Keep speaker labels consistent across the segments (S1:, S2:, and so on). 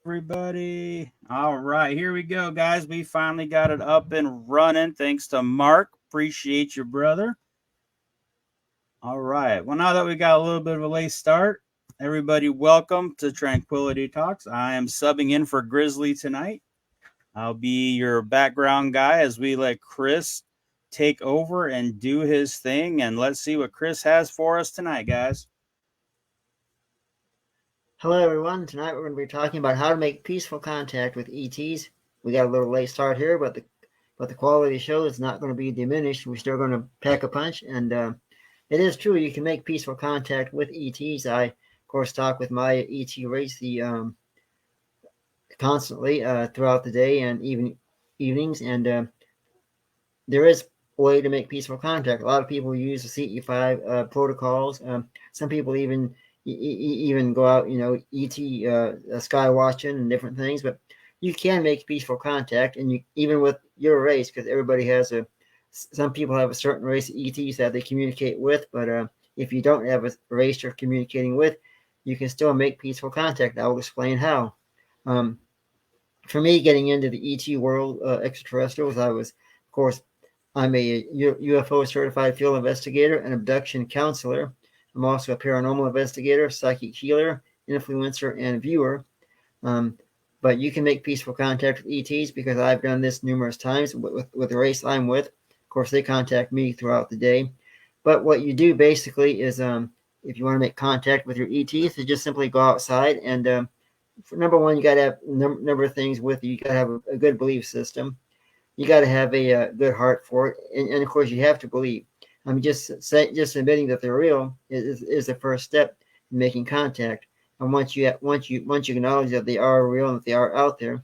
S1: everybody. All right, here we go, guys. We finally got it up and running. Thanks to Mark. Appreciate you, brother. All right. Well, now that we got a little bit of a late start, everybody, welcome to Tranquility Talks. I am subbing in for Grizzly tonight. I'll be your background guy as we let Chris take over and do his thing. And let's see what Chris has for us tonight, guys.
S2: Hello everyone, tonight we're going to be talking about how to make peaceful contact with ETs. We got a little late start here, but the quality of the show is not going to be diminished. We're still going to pack a punch, and it is true you can make peaceful contact with ETs. I, of course, talk with my ET race constantly throughout the day and even evenings, and there is a way to make peaceful contact. A lot of people use the CE5 protocols. Some people even go out, ET sky watching and different things, but you can make peaceful contact, and you even with your race, because everybody has some people have a certain race of ETs that they communicate with, but if you don't have a race you're communicating with, you can still make peaceful contact. I will explain how. For me, getting into the ET world, extraterrestrials, of course, I'm a UFO certified field investigator and abduction counselor. I'm also a paranormal investigator, psychic healer, influencer, and viewer. But you can make peaceful contact with ETs because I've done this numerous times with the race I'm with. Of course, they contact me throughout the day. But what you do basically is, if you want to make contact with your ETs, you just simply go outside. And for number one, you got to have a number of things with you. You got to have a good belief system. You got to have a good heart for it, and of course, you have to believe. I mean, just admitting that they're real is the first step in making contact. And once you acknowledge that they are real and that they are out there,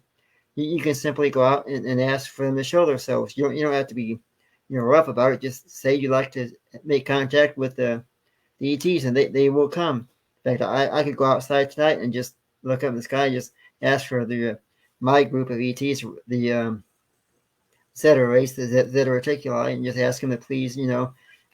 S2: you can simply go out and ask for them to show themselves. You don't have to be rough about it. Just say you'd like to make contact with the ETs, and they will come. In fact, I could go outside tonight and just look up in the sky and just ask for my group of ETs, the Zeta race, the Zeta Reticuli, and just ask them to please,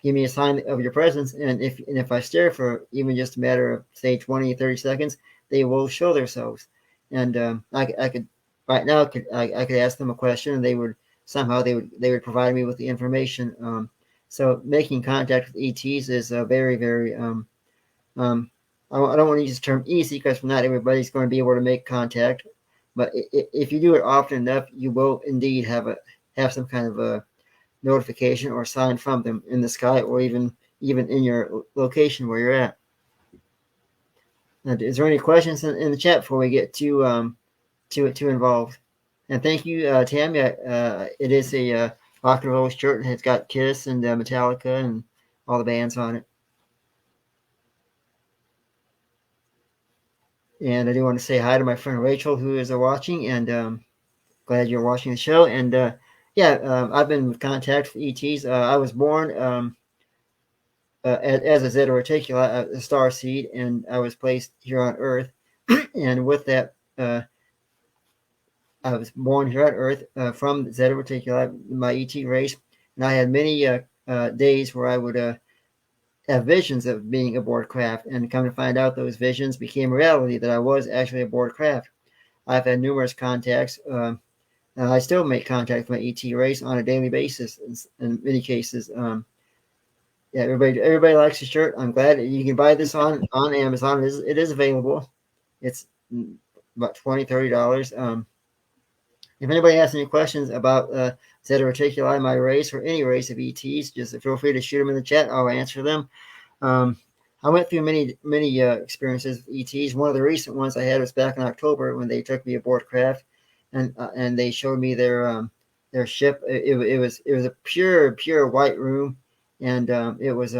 S2: give me a sign of your presence. And if I stare for even just a matter of, say, 20, 30 seconds, they will show themselves. And I could right now, I could ask them a question, and they would provide me with the information. So making contact with ETs is very, very, I don't want to use the term easy because not everybody's going to be able to make contact. But if you do it often enough, you will indeed have some kind of a notification or sign from them in the sky, or even in your location where you're at. Now, is there any questions in the chat before we get too involved? And thank you, Tammy. It is a rock and roll shirt. It's got Kiss and Metallica and all the bands on it. And I do want to say hi to my friend Rachel, who is watching, and glad you're watching the show. And I've been in contact with ETs. I was born as a Zeta Reticuli, a star seed, and I was placed here on Earth. And with that, I was born here on Earth from Zeta Reticuli, my ET race. And I had many days where I would have visions of being aboard craft, and come to find out those visions became reality, that I was actually aboard craft. I've had numerous contacts. And I still make contact with my ET race on a daily basis in many cases. Everybody likes the shirt. I'm glad you can buy this on Amazon. It is available. It's about $20, $30. If anybody has any questions about Zeta Reticuli, my race, or any race of ETs, just feel free to shoot them in the chat. I'll answer them. I went through many experiences with ETs. One of the recent ones I had was back in October when they took me aboard craft, and they showed me their ship. It was a pure white room, and it was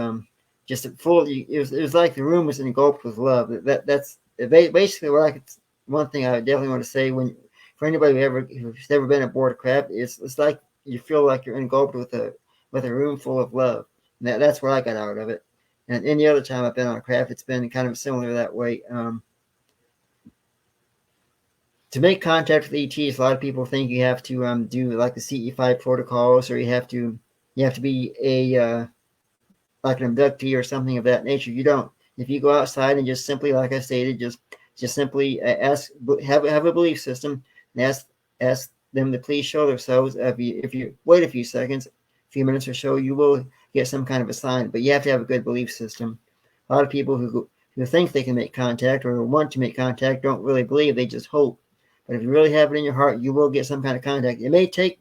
S2: just full. It was like the room was engulfed with love. That's basically what I could. One thing I definitely want to say for anybody who's ever been aboard a craft, it's like you feel like you're engulfed with a room full of love. And that's what I got out of it. And any other time I've been on a craft, it's been kind of similar that way. To make contact with ETs, a lot of people think you have to do like the CE5 protocols, or you have to be a like an abductee or something of that nature. You don't. If you go outside and just simply, like I stated, just Just simply have a belief system and ask them to please show themselves. If you wait a few seconds, a few minutes or so, you will get some kind of a sign. But you have to have a good belief system. A lot of people who think they can make contact or want to make contact don't really believe, they just hope. But if you really have it in your heart, you will get some kind of contact. It may take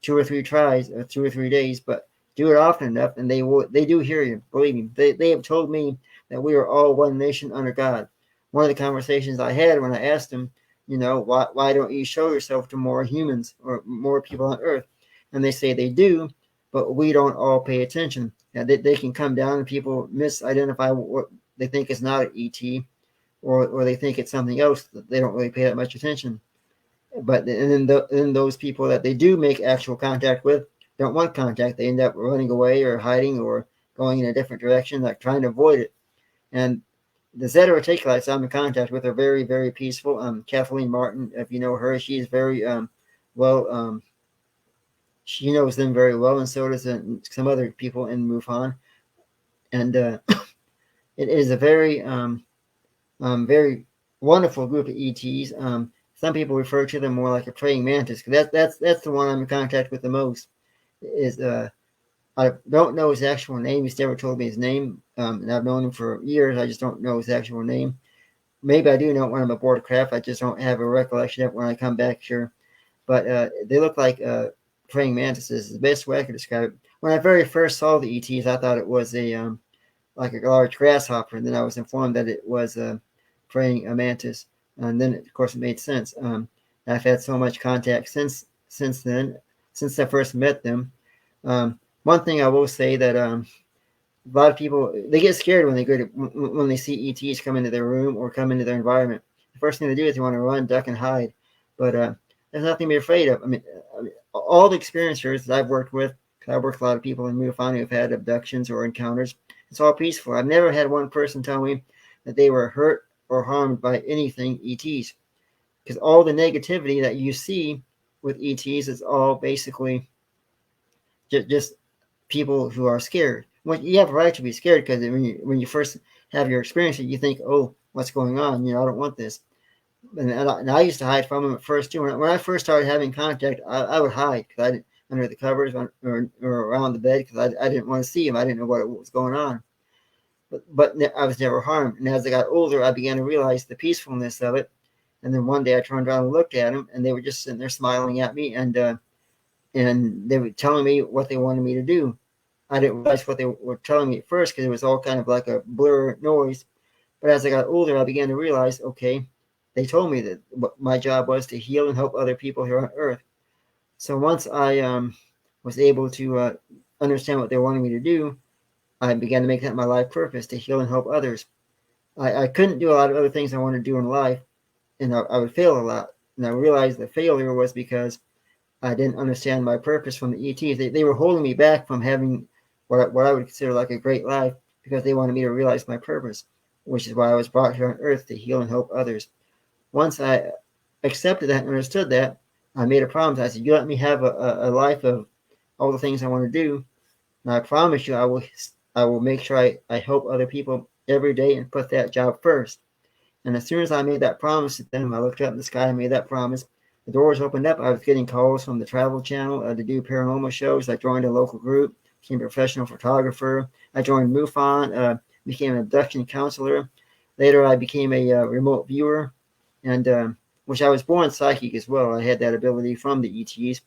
S2: 2 or 3 tries or 2 or 3 days, but do it often enough and they do hear you. Believe me. They have told me that we are all one nation under God. One of the conversations I had when I asked them, why don't you show yourself to more humans or more people on earth? And they say they do, but we don't all pay attention. They can come down and people misidentify what they think is not an ET, or they think it's something else that they don't really pay that much attention. But then those people that they do make actual contact with don't want contact. They end up running away or hiding or going in a different direction, like trying to avoid it. And the Zeta Reticuli I'm in contact with are very, very peaceful. Kathleen Martin, if you know her, she's very well. She knows them very well, and so does some other people in MUFON. And it is a very wonderful group of ETs. Some people refer to them more like a praying mantis. That's the one I'm in contact with the most. Is I don't know his actual name. He's never told me his name, and I've known him for years. I just don't know his actual name. Maybe I do know it when I'm aboard craft. I just don't have a recollection of it when I come back here. But they look like praying mantises. Is the best way I could describe it. When I very first saw the ETs, I thought it was like a large grasshopper, and then I was informed that it was a praying mantis, and then of course it made sense. I've had so much contact since then, since I first met them. One thing I will say that a lot of people they get scared when they see ETs come into their room or come into their environment. The first thing they do is they want to run, duck, and hide. But there's nothing to be afraid of. I mean, all the experiencers that I've worked with, because I work with a lot of people in MUFON who've had abductions or encounters, it's all peaceful. I've never had one person tell me that they were hurt or harmed by anything ETs. Because all the negativity that you see with ETs is all basically just people who are scared. Well, you have a right to be scared because when you first have your experience, you think, "Oh, what's going on? I don't want this." And I used to hide from them at first too. When I first started having contact, I would hide because I under the covers or around the bed because I didn't want to see them. I didn't know what was going on. But I was never harmed. And as I got older, I began to realize the peacefulness of it. And then one day I turned around and looked at them, and they were just sitting there smiling at me, and they were telling me what they wanted me to do. I didn't realize what they were telling me at first because it was all kind of like a blur noise. But as I got older, I began to realize, okay, they told me that what my job was to heal and help other people here on Earth. So once I was able to understand what they wanted me to do, I began to make that my life purpose, to heal and help others. I couldn't do a lot of other things I wanted to do in life, and I would fail a lot. And I realized the failure was because I didn't understand my purpose from the ETs. They were holding me back from having what I would consider like a great life because they wanted me to realize my purpose, which is why I was brought here on Earth to heal and help others. Once I accepted that and understood that, I made a promise. I said, "You let me have a life of all the things I want to do, and I promise you I will make sure I help other people every day and put that job first." And as soon as I made that promise to them, I looked up in the sky and made that promise. The doors opened up. I was getting calls from the Travel Channel to do paranormal shows. I joined a local group, became a professional photographer. I joined MUFON, became an abduction counselor. Later, I became a remote viewer, and which I was born psychic as well. I had that ability from the ETs,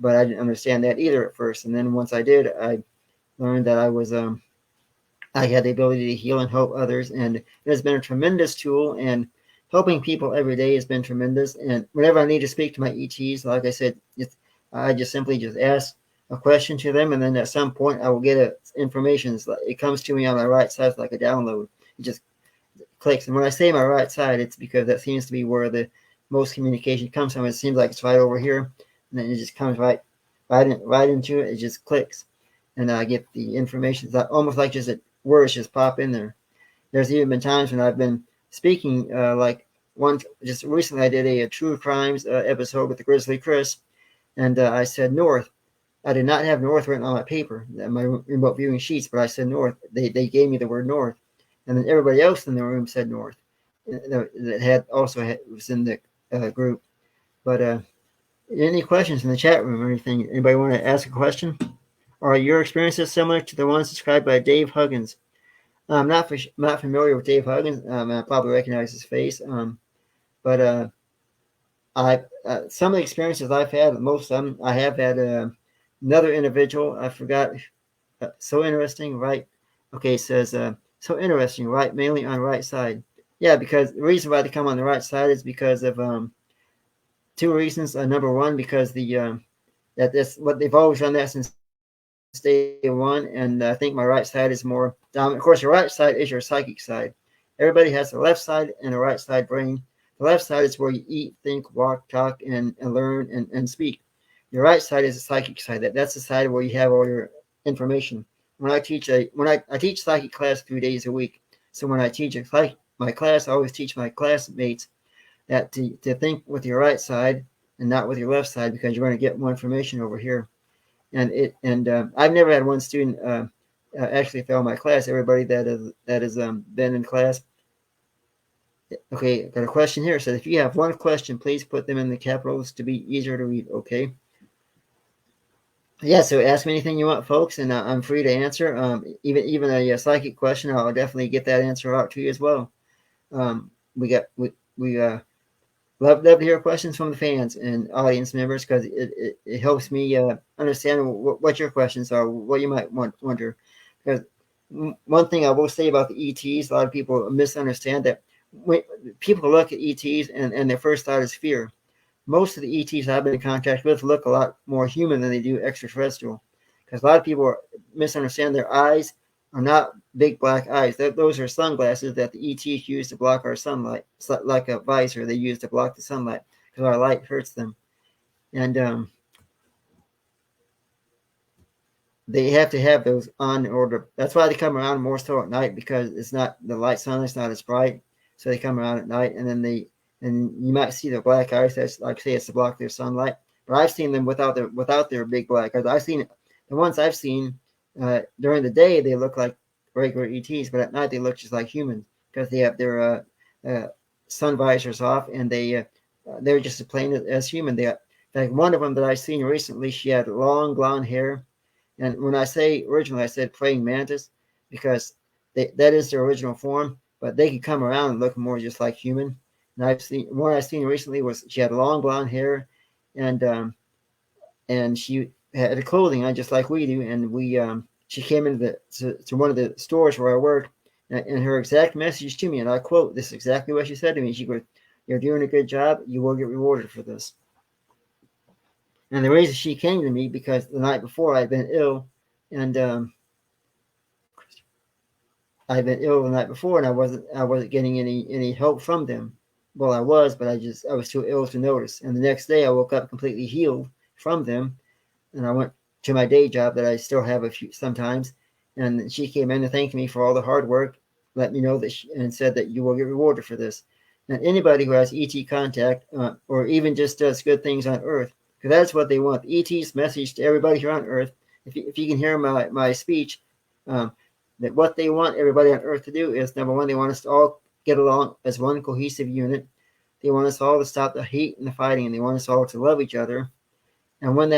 S2: but I didn't understand that either at first. And then once I did, I learned that I had the ability to heal and help others, and it has been a tremendous tool. And helping people every day has been tremendous. And whenever I need to speak to my ETs, like I said, I just simply just ask a question to them, and then at some point I will get information. It comes to me on my right side, it's like a download. It just clicks. And when I say my right side, it's because that seems to be where the most communication comes from. It seems like it's right over here, and then it just comes right into it. It just clicks, and I get the information. It's almost like just words just pop in there. There's even been times when I've been speaking, like just recently I did a true crimes episode with the Grizzly Chris, and I said north. I did not have north written on my paper, my remote viewing sheets, but I said north. They gave me the word north, and then everybody else in the room said north. that had also was in the group. But any questions in the chat room or anything? Anybody want to ask a question? Are your experiences similar to the ones described by Dave Huggins? I'm not familiar with Dave Huggins. I probably recognize his face. But I some of the experiences I've had, most of them, I have had another individual. I forgot. So interesting, right? Okay, it says so interesting, right? Mainly on right side. Yeah, because the reason why they come on the right side is because of two reasons. Number one, because the that this what they've always done that since day one, and I think my right side is more dominant. Of course, your right side is your psychic side. Everybody has a left side and a right side brain. The left side is where you eat, think, walk, talk, and learn and speak. Your right side is the psychic side. That's the side where you have all your information. I teach psychic class 3 days a week. So when I teach my class, I always teach my classmates that to think with your right side and not with your left side because you're going to get more information over here. And I've never had one student actually fail my class. Everybody that has been in class. Okay, got a question here. It says if you have one question, please put them in the capitals to be easier to read. Okay. Yeah, so ask me anything you want, folks, and I'm free to answer. Even a psychic question, I'll definitely get that answer out to you as well. We got we love to hear questions from the fans and audience members because it helps me understand what your questions are, what you might wonder. Because one thing I will say about the ETs, a lot of people misunderstand that when people look at ETs and their first thought is fear. Most of the ETs I've been in contact with look a lot more human than they do extraterrestrial. Because a lot of people misunderstand their eyes are not big black eyes. Those are sunglasses that the ETs use to block our sunlight. It's like a visor they use to block the sunlight because our light hurts them. And they have to have those on in order. That's why they come around more so at night because it's not the light sunlight's not as bright. So they come around at night and then you might see their black eyes. That's like say it's to block their sunlight. But I've seen them without their big black eyes. I've seen the ones I've seen during the day they look like regular ETs, but at night they look just like humans because they have their sun visors off and they're just as plain as human. Like one of them that I seen recently, she had long blonde hair, and when I say originally, I said praying mantis because that is their original form, but they could come around and look more just like human. And I've seen recently was she had long blonde hair, and she had a clothing on just like we do. And she came into to one of the stores where I work, and her exact message to me, and I quote, this is exactly what she said to me. She goes, "You're doing a good job. You will get rewarded for this." And the reason she came to me because the night before I'd been ill, and I'd been ill the night before, and I wasn't getting any help from them. Well, I was, but I was too ill to notice. And the next day, I woke up completely healed from them, and I went to my day job that I still have a few sometimes. And she came in to thank me for all the hard work, let me know and said that you will get rewarded for this. And anybody who has ET contact, or even just does good things on Earth, because that's what they want. The ET's message to everybody here on Earth. If you can hear my speech, um, that what they want everybody on Earth to do is number one, they want us to all get along as one cohesive unit. They want us all to stop the hate and the fighting, and they want us all to love each other. And when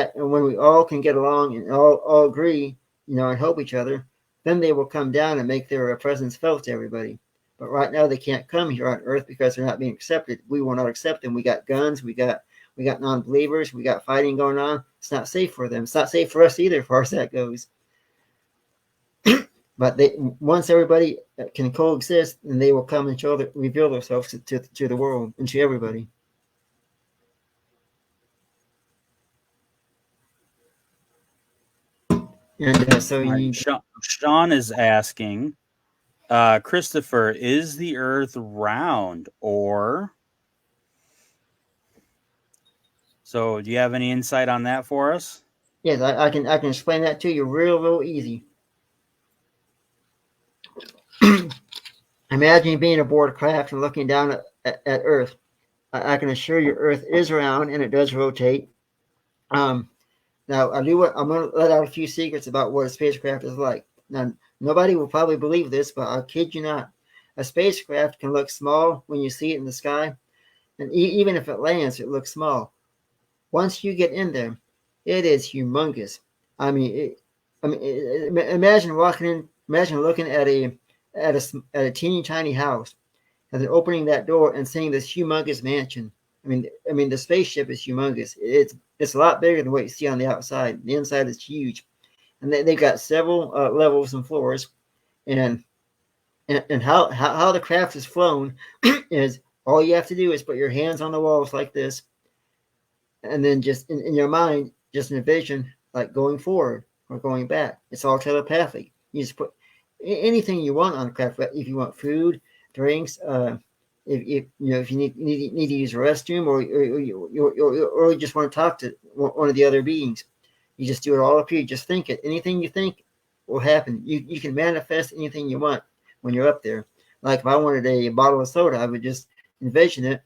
S2: we all can get along and all agree, and help each other, then they will come down and make their presence felt to everybody. But right now they can't come here on Earth because they're not being accepted. We will not accept them. We got guns. We got non-believers. We got fighting going on. It's not safe for them. It's not safe for us either, as far as that goes. But once everybody can coexist, then they will come and reveal themselves to the world and to everybody. And so
S1: All right,
S2: you,
S1: Sean is asking, Christopher, is the Earth round or? So, do you have any insight on that for us?
S2: yes, I can explain that to you real easy. Imagine being aboard a craft and looking down at Earth. I can assure you, Earth is round and it does rotate. Now, I'm going to let out a few secrets about what a spacecraft is like. Now, nobody will probably believe this, but I'll kid you not. A spacecraft can look small when you see it in the sky, and even if it lands, it looks small. Once you get in there, it is humongous. I mean, imagine walking in, imagine looking at a teeny tiny house, and then opening that door and seeing this humongous mansion. I mean, the spaceship is humongous. It's a lot bigger than what you see on the outside. The inside is huge, and they've got several levels and floors. And how the craft is flown is all you have to do is put your hands on the walls like this, and then just in your mind, just envision like going forward or going back. It's all telepathic. You just put anything you want on the craft. If you want food, drinks, if you need to use a restroom, or you just want to talk to one of the other beings, you just do it all up here. Just think it. Anything you think will happen. You can manifest anything you want when you're up there. Like if I wanted a bottle of soda, I would just envision it,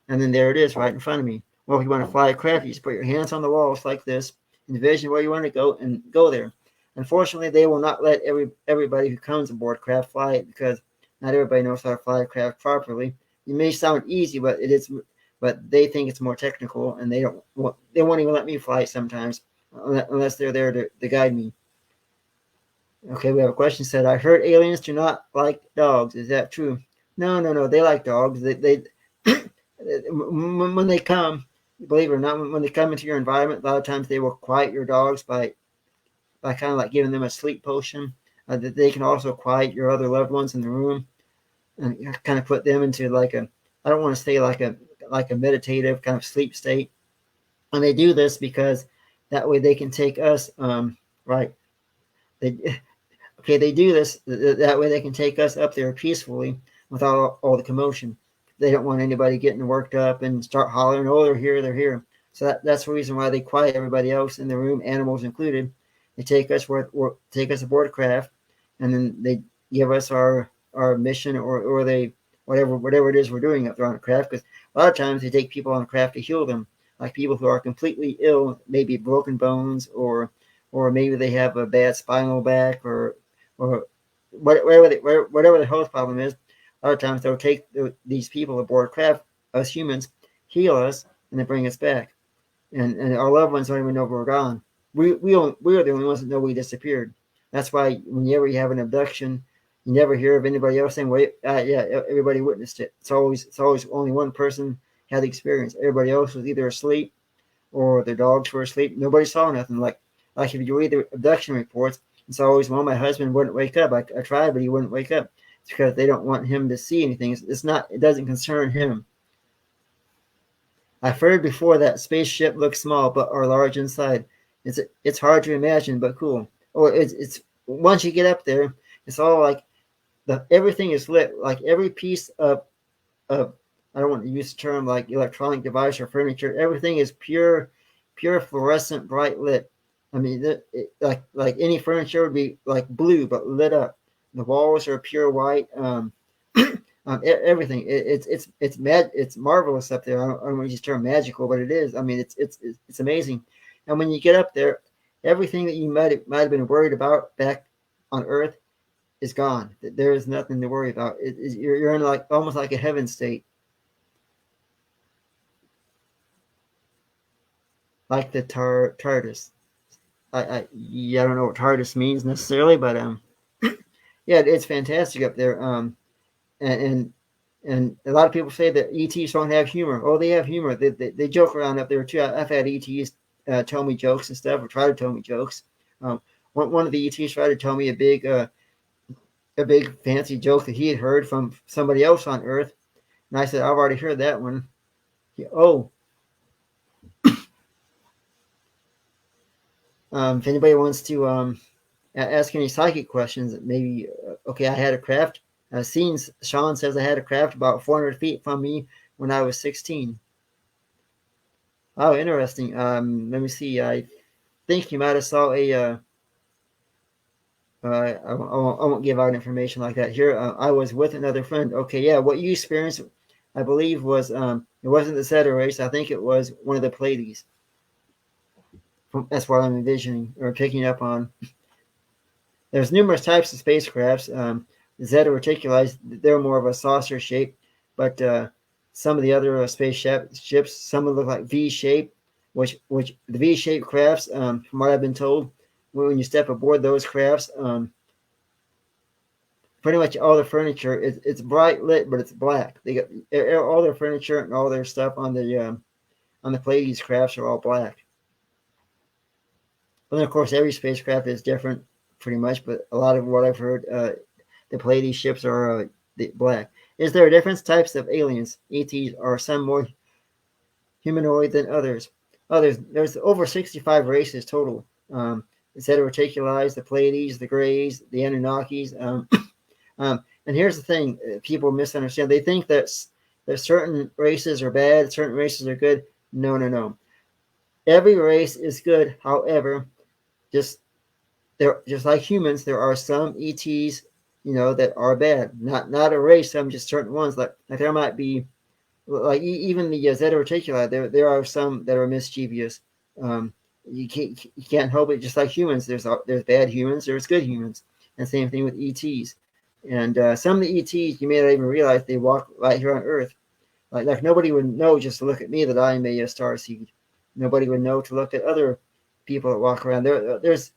S2: and then there it is right in front of me. Well, if you want to fly a craft, you just put your hands on the walls like this, envision where you want to go, and go there. Unfortunately, they will not let everybody who comes aboard craft fly it, because not everybody knows how to fly a craft properly. It may sound easy, but it is. But they think it's more technical, and they won't even let me fly it sometimes, unless they're there to guide me. Okay, we have a question said, I heard aliens do not like dogs. Is that true? No. They like dogs. They when they come, believe it or not, when they come into your environment, a lot of times they will quiet your dogs by kind of like giving them a sleep potion. That they can also quiet your other loved ones in the room, and kind of put them into like a, I don't want to say like a meditative kind of sleep state. And they do this because that way they can take us right. They Okay, they do this that way they can take us up there peacefully without all the commotion. They don't want anybody getting worked up and start hollering, oh, they're here, they're here. So that's the reason why they quiet everybody else in the room, animals included. They take us aboard a craft, and then they give us our mission, or they whatever it is we're doing up there on the craft. Because a lot of times they take people on the craft to heal them, like people who are completely ill, maybe broken bones, or maybe they have a bad spinal back, or whatever the health problem is. A lot of times they'll take these people aboard craft, us humans, heal us, and then bring us back. And our loved ones don't even know we're gone. We are the only ones that know we disappeared. That's why whenever you have an abduction, you never hear of anybody else saying, "Wait, yeah, everybody witnessed it." It's always only one person had the experience. Everybody else was either asleep or their dogs were asleep. Nobody saw nothing. Like if you read the abduction reports, it's always, well, my husband wouldn't wake up. I tried, but he wouldn't wake up. It's because they don't want him to see anything. It doesn't concern him. I've heard before that spaceship looks small but are large inside. It's hard to imagine, but cool. Or it's once you get up there, it's all like everything is lit. Like every piece of I don't want to use the term like electronic device or furniture. Everything is pure fluorescent, bright lit. I mean, like any furniture would be like blue but lit up. The walls are pure white. Everything. It's marvelous up there. I don't want to use the term magical, but it is. I mean, it's amazing. And when you get up there, everything that you might have been worried about back on Earth is gone. There is nothing to worry about. You're in like almost like a heaven state, like the TARDIS. I don't know what TARDIS means necessarily, but yeah, it's fantastic up there. And a lot of people say that ETs don't have humor. Oh, they have humor. They joke around up there too. I've had ETs tell me jokes and stuff, or try to tell me jokes. One of the ETs tried to tell me a big fancy joke that he had heard from somebody else on Earth, and I said, I've already heard that one. Oh, if anybody wants to ask any psychic questions, maybe okay, I had a craft. Sean says I had a craft about 400 feet from me when I was 16. Oh, interesting. Let me see. I think you might have saw a. I won't give out information like that here. I was with another friend. Okay, yeah. What you experienced, I believe, was it wasn't the Zeta race. I think it was one of the Pleiades. That's what I'm envisioning or picking up on. There's numerous types of spacecrafts. Zeta Reticuli, they're more of a saucer shape, but some of the other space ships, some of them look like V shape, which the V shaped crafts, from what I've been told, when you step aboard those crafts, pretty much all the furniture it's bright lit, but it's black. They got all their furniture and all their stuff on the Pleiades crafts are all black. And of course, every spacecraft is different, pretty much. But a lot of what I've heard, the Pleiades ships are black. Is there different types of aliens? ETs, are some more humanoid than others? There's over 65 races total. Zeta Reticuli, the Pleiades, the Greys, the Anunnakis. And here's the thing: people misunderstand. They think that certain races are bad, certain races are good. No, no, no. Every race is good. However, just just like humans, there are some ETs, that are bad. Not a race. Some just certain ones. Like there might be, like even the Zeta Reticuli. There are some that are mischievous. You can't help it. Just like humans, there's bad humans, there's good humans, and same thing with ETs. And some of the ETs, you may not even realize they walk right here on Earth. Like nobody would know just to look at me that I am a star seed. Nobody would know to look at other people that walk around. There's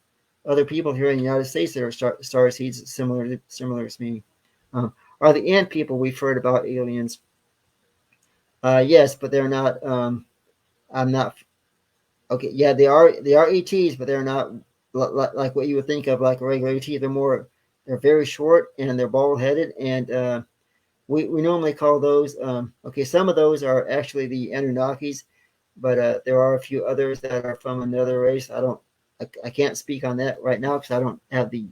S2: other people here in the United States that are star seeds similar to me. Are the ant people we've heard about aliens? Yes, but they're not. I'm not. Okay, yeah, they are ETs, but they're not like what you would think of like a regular ET. They're very short and they're bald headed, and we normally call those. Okay, some of those are actually the Anunnakis, but there are a few others that are from another race. I can't speak on that right now because I don't have the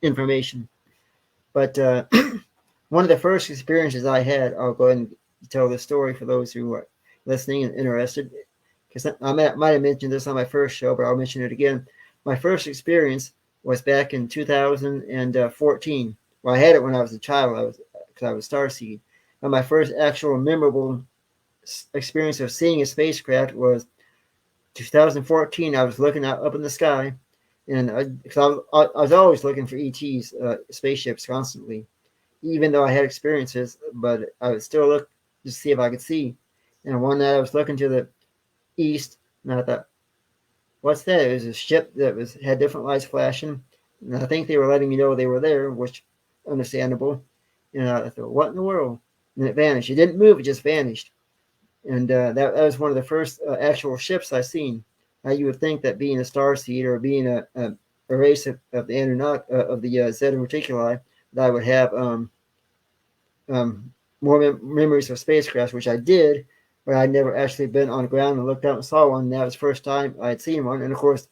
S2: information. But one of the first experiences I had, I'll go ahead and tell the story for those who are listening and interested, because I might have mentioned this on my first show, but I'll mention it again. My first experience was back in 2014. Well, I had it when I was a child. Because I was starseed. And my first actual memorable experience of seeing a spacecraft was 2014. I was looking out up in the sky, and I was always looking for ETs, spaceships, constantly. Even though I had experiences, but I would still look to see if I could see. And one night I was looking to the east, and I thought, "What's that?" It was a ship that had different lights flashing, and I think they were letting me know they were there, which understandable. And I thought, "What in the world?" And it vanished. It didn't move; it just vanished. And that was one of the first actual ships I seen. Now you would think that being a star seed or being a race of the Anunnaki of the Zeta Reticuli, that I would have more memories of spacecrafts, which I did, but I'd never actually been on the ground and looked out and saw one. And that was the first time I'd seen one. And of course,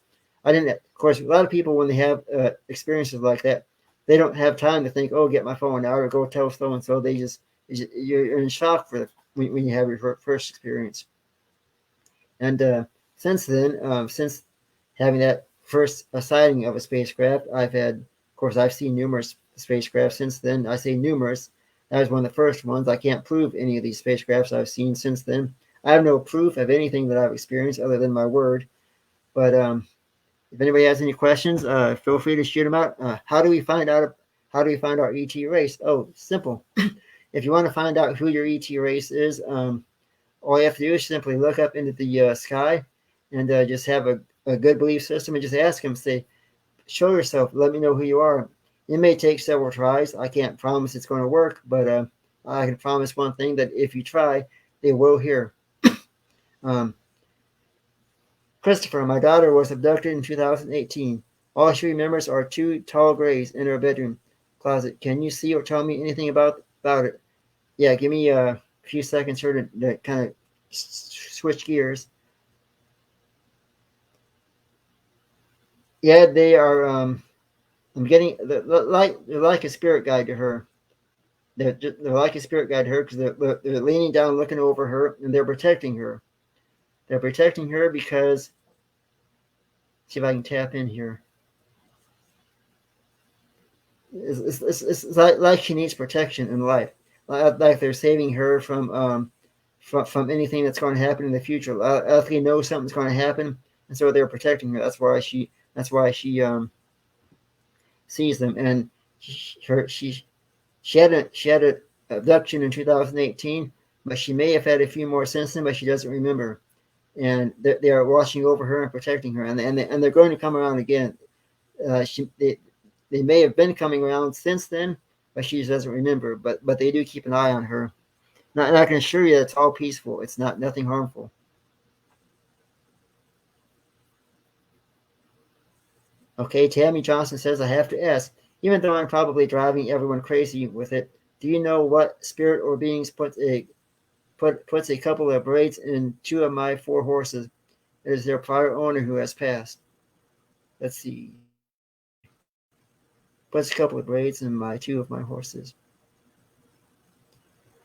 S2: I didn't. Of course, a lot of people when they have experiences like that, they don't have time to think, "Oh, get my phone out or go tell so and so." You're in shock when you have your first experience. And since then, since having that first sighting of a spacecraft, of course, I've seen numerous spacecraft since then. I say numerous. That was one of the first ones. I can't prove any of these spacecrafts I've seen since then. I have no proof of anything that I've experienced other than my word. But if anybody has any questions, feel free to shoot them out. How do we find out? How do we find our ET race? Oh, simple. If you want to find out who your ET race is, all you have to do is simply look up into the sky and just have a good belief system and just ask them, say, "Show yourself. Let me know who you are." It may take several tries. I can't promise it's going to work, but I can promise one thing, that if you try, they will hear. Um, Christopher, my daughter was abducted in 2018. All she remembers are two tall grays in her bedroom closet. Can you see or tell me anything about it? Yeah, give me a few seconds here to kind of switch gears. Yeah, they are. I'm getting they're like a spirit guide to her. They're like a spirit guide to her because they're leaning down, looking over her, and they're protecting her. They're protecting her because, see if I can tap in here. It's like she needs protection in life, like they're saving her from anything that's going to happen in the future. Like they know something's going to happen, and so they're protecting her. That's why she sees them, and she She had an abduction in 2018, but she may have had a few more since then, but she doesn't remember. And they are watching over her and protecting her, and they're going to come around again. She they may have been coming around since then, but she just doesn't remember. But they do keep an eye on her. And I can assure you, it's all peaceful. It's not nothing harmful. Okay, Tammy Johnson says, I have to ask, even though I'm probably driving everyone crazy with it, do you know what spirit or beings puts a couple of braids in two of my four horses? It is their prior owner who has passed. Let's see. Puts a couple of braids in my two of my horses.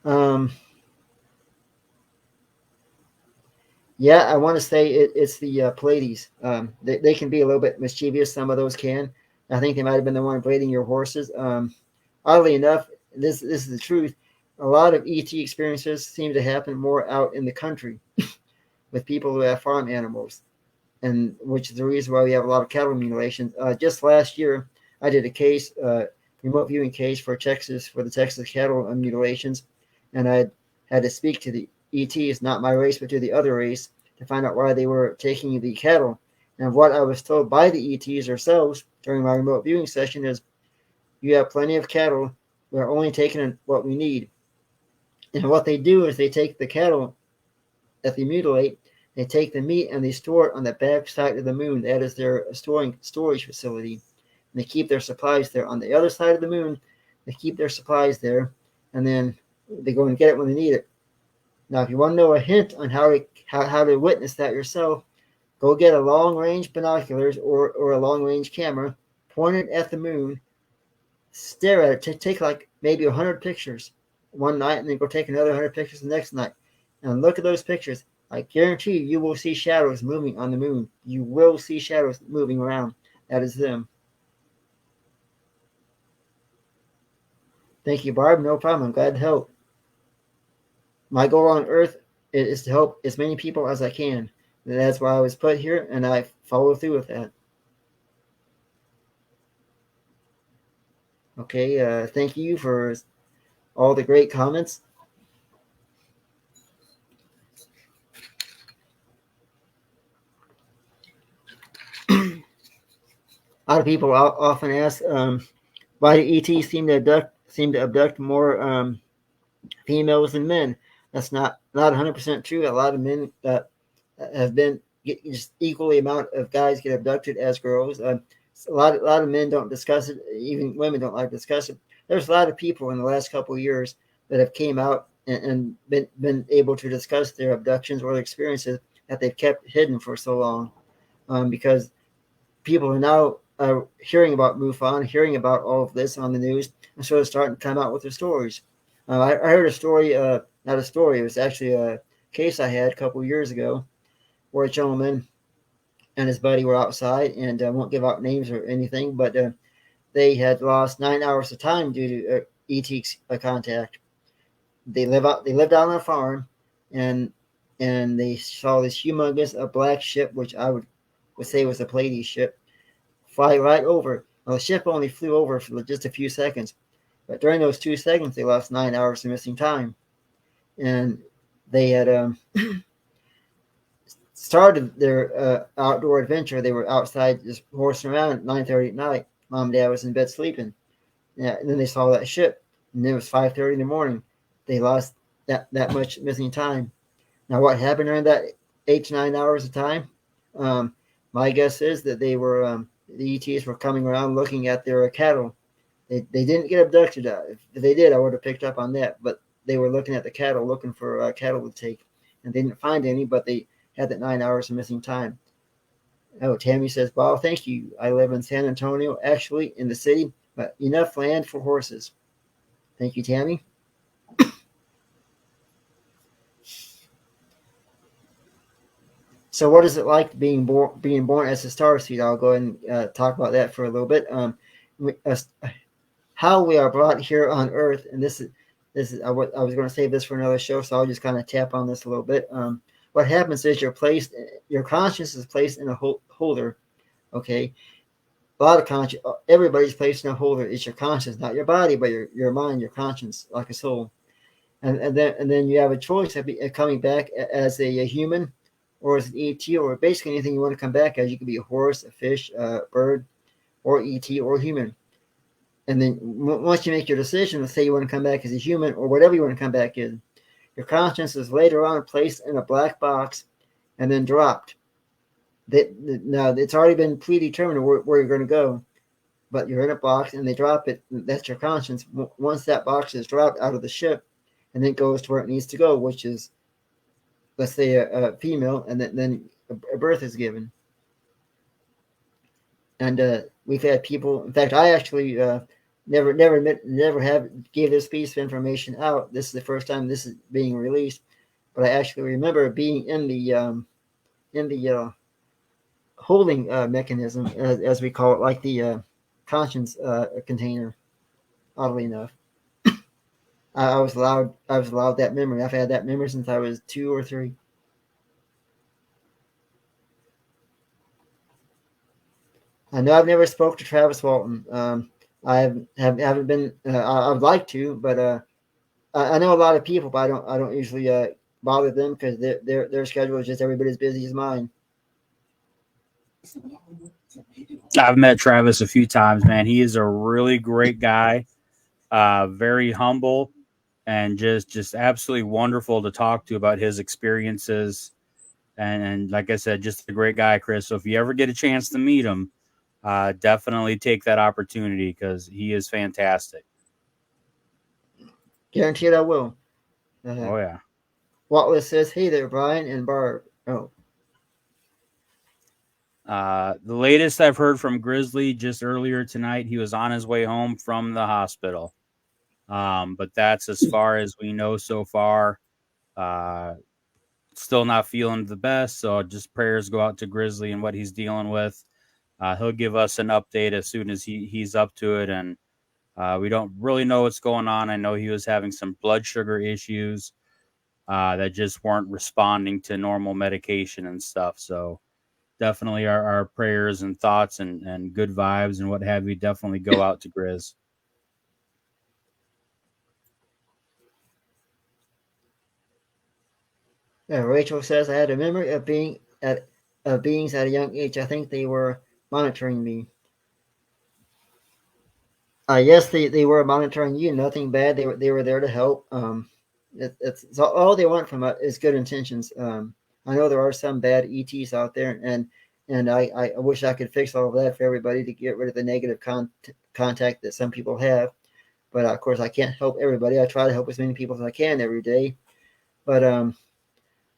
S2: Um, yeah, I want to say it's the Pleiades. They can be a little bit mischievous. Some of those can. I think they might have been the one braiding your horses. Oddly enough, this is the truth. A lot of ET experiences seem to happen more out in the country with people who have farm animals, and which is the reason why we have a lot of cattle mutilations. Just last year, I did a case, remote viewing case for the Texas cattle mutilations, and I had to speak to the ETs, not my race, but to the other race, to find out why they were taking the cattle. And what I was told by the ETs themselves during my remote viewing session is, you have plenty of cattle. We're only taking what we need. And what they do is they take the cattle that they mutilate, they take the meat and they store it on the back side of the moon. That is their storage facility. And they keep their supplies there. On the other side of the moon, they keep their supplies there, and then they go and get it when they need it. Now, if you want to know a hint on how to witness that yourself, go get a long range binoculars or a long range camera, point it at the moon, stare at it, take like maybe 100 pictures one night, and then go take another 100 pictures the next night. And look at those pictures. I guarantee you will see shadows moving on the moon. You will see shadows moving around. That is them. Thank you, Barb. No problem. I'm glad to help. My goal on Earth is to help as many people as I can. That's why I was put here, and I follow through with that. Okay, thank you for all the great comments. A lot of people often ask, why do ETs seem to abduct more females than men? That's not 100% true. A lot of men have been just equally amount of guys get abducted as girls. A lot of men don't discuss it. Even women don't like to discuss it. There's a lot of people in the last couple of years that have came out and been able to discuss their abductions or their experiences that they've kept hidden for so long, because people are now hearing about MUFON, hearing about all of this on the news, and so they're starting to come out with their stories. I heard a story, not a story, it was actually a case I had a couple of years ago where a gentleman and his buddy were outside, and I won't give out names or anything, but they had lost 9 hours of time due to ET contact. They lived out on a farm, and they saw this humongous black ship, which I would say was a Pleiades ship, fly right over. Well, the ship only flew over for just a few seconds, but during those 2 seconds, they lost 9 hours of missing time, and they had started their outdoor adventure. They were outside just horsing around at 9:30 at night. Mom and Dad was in bed sleeping. Yeah, and then they saw that ship, and it was 5:30 in the morning. They lost that much missing time. Now, what happened during that 8 to 9 hours of time? Um, my guess is that the ETs were coming around looking at their cattle. They didn't get abducted. If they did, I would have picked up on that. But they were looking at the cattle, looking for cattle to take, and they didn't find any. But they had that 9 hours of missing time. Oh, Tammy says, "Wow, thank you. I live in San Antonio, actually in the city, but enough land for horses." Thank you, Tammy. So, what is it like being born as a starseed? I'll go ahead and talk about that for a little bit. How we are brought here on Earth, and this is I was going to save this for another show, so I'll just kind of tap on this a little bit. What happens is your conscious is placed in a holder. Okay, a lot of conscience. Everybody's placed in a holder. It's your conscience, not your body, but your mind, your conscience, like a soul. And then you have a choice of coming back as a human, or as an ET, or basically anything you want to come back as. You could be a horse, a fish, a bird, or ET, or human. And then once you make your decision, let's say you want to come back as a human, or whatever you want to come back in, your conscience is later on placed in a black box and then dropped. Now it's already been predetermined where you're going to go, but you're in a box and they drop it. That's your conscience. Once that box is dropped out of the ship, and then it goes to where it needs to go, which is, let's say, a female, and then a birth is given. And we've had people. In fact, I actually never have gave this piece of information out. This is the first time this is being released, but I actually remember being in the holding mechanism, as we call it, like the conscience container. Oddly enough, I was allowed that memory. I've had that memory since I was 2 or 3. I know I've never spoke to Travis Walton. Haven't been. I'd like to, but I know a lot of people, but I don't usually bother them because their schedule is just everybody's busy as mine.
S1: I've met Travis a few times, man. He is a really great guy, very humble, and just absolutely wonderful to talk to about his experiences. And like I said, just a great guy, Chris. So if you ever get a chance to meet him, definitely take that opportunity because he is fantastic.
S2: Guaranteed I will.
S1: Oh yeah.
S2: Watless says, "Hey there, Brian and Barb." Oh,
S1: The latest I've heard from Grizzly just earlier tonight, he was on his way home from the hospital. But that's as far as we know so far. Uh, Still not feeling the best, so just prayers go out to Grizzly and what he's dealing with. He'll give us an update as soon as he's up to it, and we don't really know what's going on. I know he was having some blood sugar issues that just weren't responding to normal medication and stuff. So definitely our prayers and thoughts and good vibes and what have you definitely go out to Grizz.
S2: yeah. Rachel says, "I had a memory of beings at a young age. I think they were monitoring me." Yes, they were monitoring you. Nothing bad. They were there to help. It's all they want from it is good intentions. I know there are some bad ETs out there, and I wish I could fix all of that for everybody to get rid of the negative contact that some people have. But of course, I can't help everybody. I try to help as many people as I can every day. But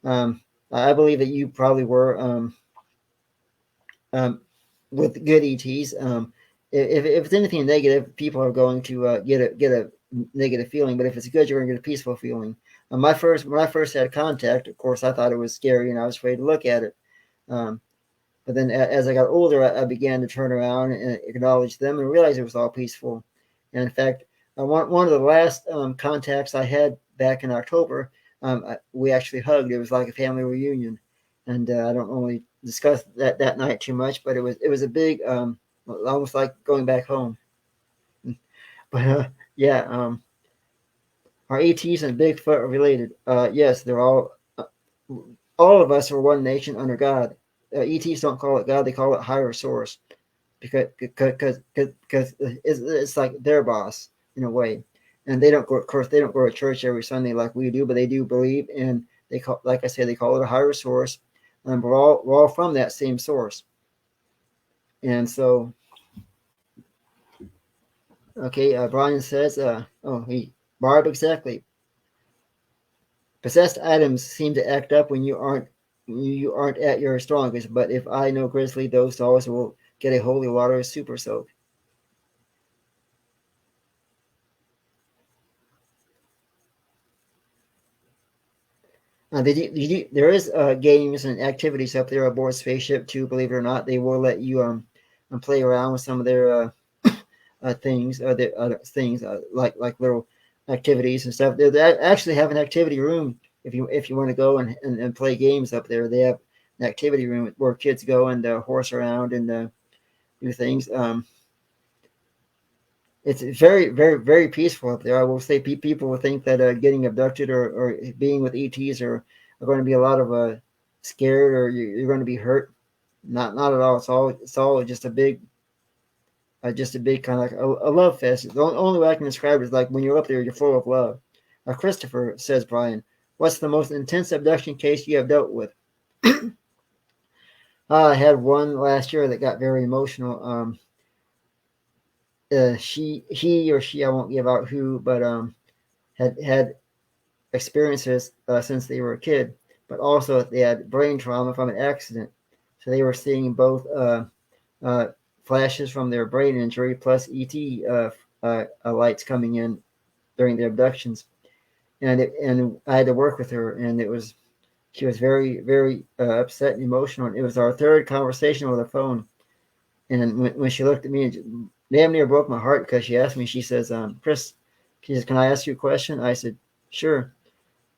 S2: um, I believe that you probably were um, with good ETs. If it's anything negative, people are going to get a negative feeling. But if it's good, you're going to get a peaceful feeling. When I first had contact, of course, I thought it was scary and I was afraid to look at it. Um, but then as I got older, I began to turn around and acknowledge them and realize it was all peaceful. And in fact, one of the last contacts I had back in October, we actually hugged. It was like a family reunion, and I don't normally discuss that night too much, but it was a big, almost like going back home. But yeah, our ETs and Bigfoot are related. Yes, they're all of us are one nation under God. ETs don't call it God; they call it higher source because it's like their boss in a way. And they don't go, of course, they don't go to church every Sunday like we do, but they do believe, and they call, like I say, they call it a higher source, and we're all from that same source. And so, okay, Brian says, Barb, exactly. Possessed items seem to act up when you aren't at your strongest. But if I know Grizzly, those dolls will get a holy water super soak. There is games and activities up there aboard spaceship too. Believe it or not, they will let you play around with some of their things, things like little activities and stuff. They actually have an activity room if you want to go and play games up there. They have an activity room where kids go and horse around and do things. It's very, very, very peaceful up there. I will say people will think that getting abducted or being with ETs are going to be a lot of scared or you're going to be hurt. Not at all. It's all just a big kind of like a love fest. The only way I can describe it is like when you're up there, you're full of love. Christopher, says Brian, what's the most intense abduction case you have dealt with? I had one last year that got very emotional. He or she, I won't give out who, but had experiences since they were a kid, but also they had brain trauma from an accident. So they were seeing both uh, flashes from their brain injury plus ET lights coming in during the abductions. And I had to work with her, and she was very, very upset and emotional. And it was our third conversation over the phone. And when she looked at me, it damn near broke my heart because she asked me, she says, Chris, can I ask you a question? I said, sure.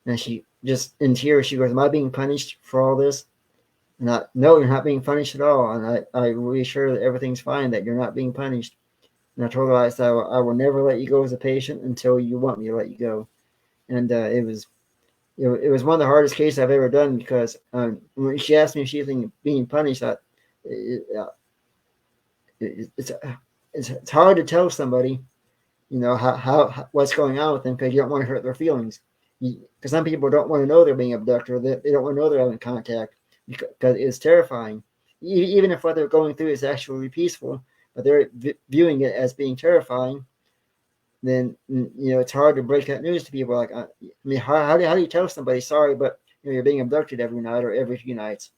S2: And she just in tears, she goes, am I being punished for all this? And no, you're not being punished at all. And I reassure her that everything's fine, that you're not being punished. And I told her, I said, I will never let you go as a patient until you want me to let you go. And it was one of the hardest cases I've ever done because when she asked me if she was being punished, it, it, it's, it's hard to tell somebody, how what's going on with them because you don't want to hurt their feelings. Because some people don't want to know they're being abducted or they don't want to know they're having contact because it's terrifying. Even if what they're going through is actually peaceful, but they're viewing it as being terrifying, then it's hard to break that news to people. Like, I mean, how do you tell somebody sorry, but you're being abducted every night or every few nights?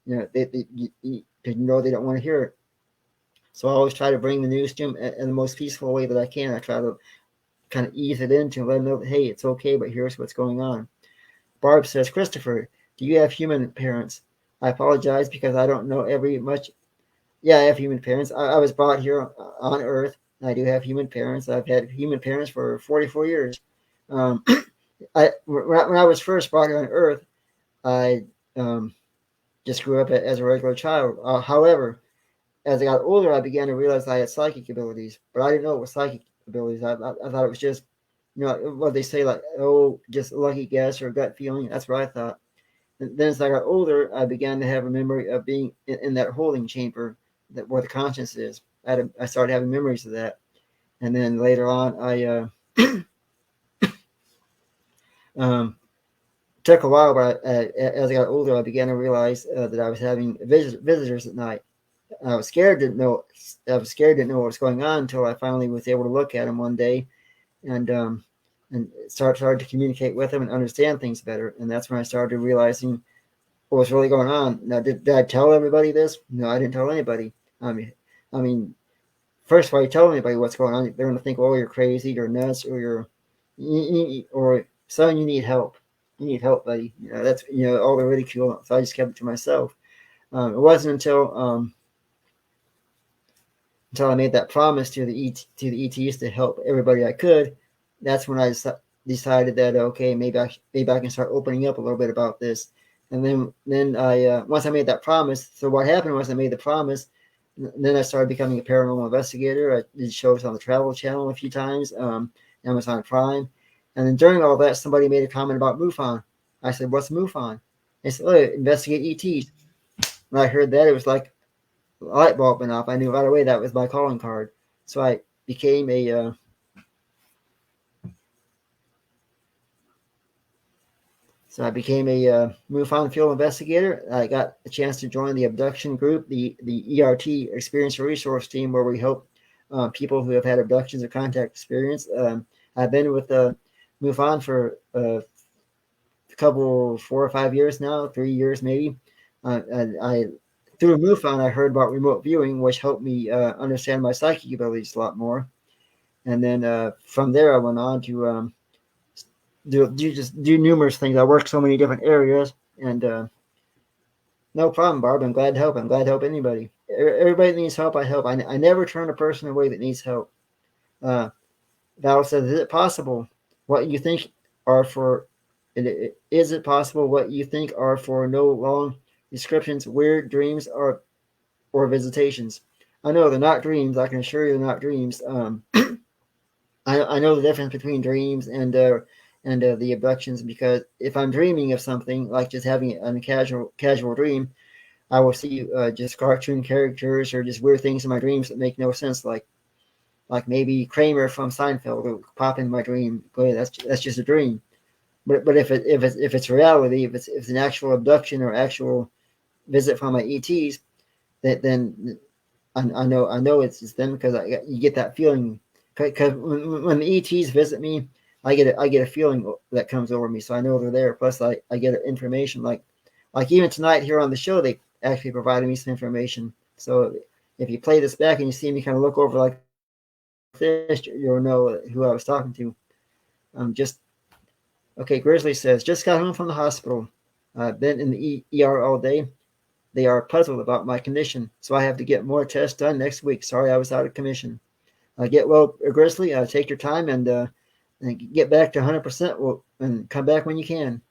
S2: They they don't want to hear it. So I always try to bring the news to them in the most peaceful way that I can. I try to kind of ease it into and let them know that, hey, it's okay, but here's what's going on. Barb says, Christopher, do you have human parents? I apologize because I don't know every much. Yeah, I have human parents. I was brought here on Earth. I do have human parents. I've had human parents for 44 years. Um, when I was first brought here on Earth, I just grew up as a regular child. However, as I got older, I began to realize I had psychic abilities, but I didn't know it was psychic abilities. I thought it was just, what they say, like, oh, just a lucky guess or gut feeling. That's what I thought. And then as I got older, I began to have a memory of being in that holding chamber where the conscience is. I started having memories of that. And then later on, I um, took a while, but as I got older, I began to realize that I was having visitors at night. I was scared to know. I was scared to know what was going on until I finally was able to look at him one day, and started to communicate with him and understand things better. And that's when I started realizing what was really going on. Now, did I tell everybody this? No, I didn't tell anybody. I mean, first of all, you tell anybody what's going on, they're going to think, oh, you're crazy, you're nuts, or son, you need help. You need help, buddy. That's all the ridicule. So I just kept it to myself. It wasn't until I made that promise to the ETs to help everybody I could. That's when I decided that okay, maybe I can start opening up a little bit about this. And then I once I made that promise. So what happened was I made the promise. Then I started becoming a paranormal investigator. I did shows on the Travel Channel a few times, Amazon Prime, and then during all that, somebody made a comment about MUFON. I said, "What's MUFON?" They said, "Oh, investigate ETs." When I heard that, it was like a light bulb went off. I knew right away that was my calling card. So I became a MUFON field investigator. I got a chance to join the abduction group, the ERT Experience Resource Team, where we help people who have had abductions or contact experience. I've been with MUFON for a couple, 4 or 5 years now, 3 years maybe. I through MUFON, I heard about remote viewing, which helped me understand my psychic abilities a lot more. And then from there, I went on to do numerous things. I work so many different areas, and no problem, Barb. I'm glad to help. I'm glad to help anybody. Everybody that needs help, I help. I never turn a person away that needs help. Val says, "Is it possible what you think are for? Is it possible what you think are for no long descriptions, weird dreams, or visitations?" I know they're not dreams. I can assure you they're not dreams. I know the difference between dreams and the abductions, because if I'm dreaming of something, like just having a casual dream, I will see just cartoon characters or just weird things in my dreams that make no sense, like maybe Kramer from Seinfeld will pop in my dream. But that's just a dream. But if it's reality, if it's an actual abduction or actual visit from my ETs, then I know it's them, because you get that feeling. Because when the ETs visit me, I get a feeling that comes over me, so I know they're there. Plus, I get information, like even tonight here on the show, they actually provided me some information. So if you play this back and you see me kind of look over like this, you'll know who I was talking to. Just okay. Grizzly says, just got home from the hospital. Been in the ER all day. They are puzzled about my condition, so I have to get more tests done next week. Sorry I was out of commission. Get well, Grizzly. Take your time and get back to 100%, and come back when you can.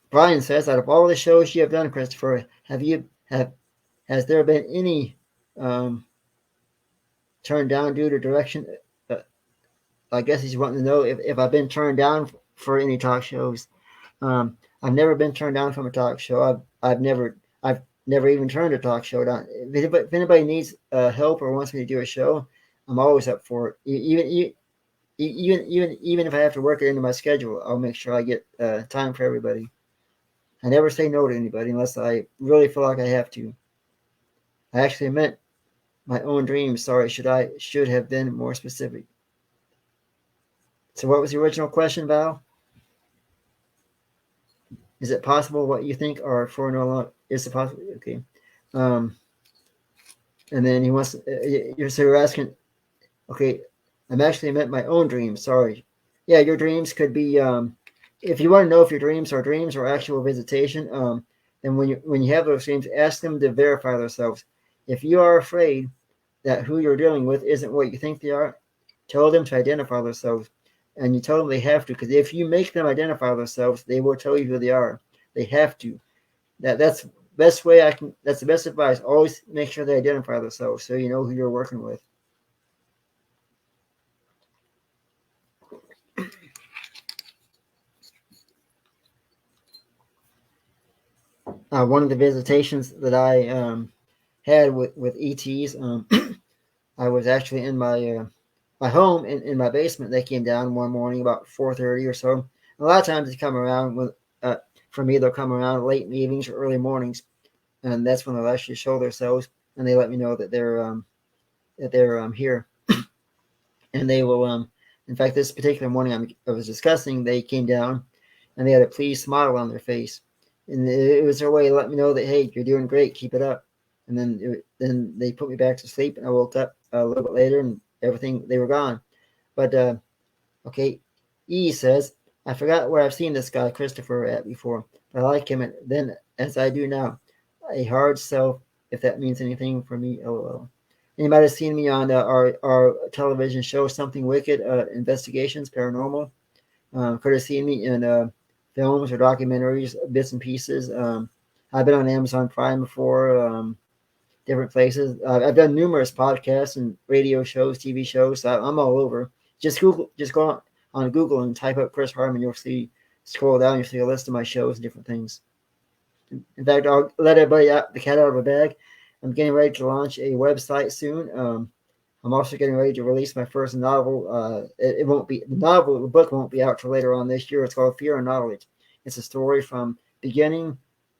S2: Brian says, out of all the shows you have done, Christopher, has there been any um, turned down due to direction? Uh, I guess he's wanting to know if I've been turned down for any talk shows. I've never been turned down from a talk show. I've never even turned a talk show down. If anybody needs help or wants me to do a show, I'm always up for it. Even if I have to work it into my schedule, I'll make sure I get time for everybody. I never say no to anybody unless I really feel like I have to. I actually meant my own dreams. Sorry, should have been more specific. So, what was the original question, Val? Is it possible what you think are for no long? Is it possible? Okay. Um, and then he wants. You're asking. Okay, I'm actually meant my own dreams. Sorry. Yeah, your dreams could be. If you want to know if your dreams are dreams or actual visitation, then when you have those dreams, ask them to verify themselves. If you are afraid that who you're dealing with isn't what you think they are, tell them to identify themselves. And you tell them they have to, because if you make them identify themselves, they will tell you who they are. They have to. That's the best way I can. That's the best advice. Always make sure they identify themselves, so you know who you're working with. One of the visitations that I had with ETs, I was actually in my home in my basement. They came down one morning about 4:30 or so. A lot of times they come around for me, they'll come around late in the evenings or early mornings, and that's when they'll actually show themselves, and they let me know that they're here, and they will. In fact, this particular morning I was discussing, they came down, and they had a pleased smile on their face, and it was their way to let me know that, hey, you're doing great, keep it up. And then they put me back to sleep, and I woke up a little bit later, and everything they were gone. But okay, E says, I forgot where I've seen this guy Christopher at before, but I like him then as I do now. A hard sell, if that means anything for me. LOL. Anybody have seen me on our television show, Something Wicked, Investigations, Paranormal? Could have seen me in films or documentaries, bits and pieces. I've been on Amazon Prime before, different places. I've done numerous podcasts and radio shows, TV shows. So I'm all over. Just go on Google and type up Chris Harmon. You'll see, scroll down, you'll see a list of my shows and different things. In fact, I'll let everybody out the cat out of the bag. I'm getting ready to launch a website soon. I'm also getting ready to release my first novel. It won't be the book won't be out till later on this year. It's called Fear and Knowledge. It's a story from beginning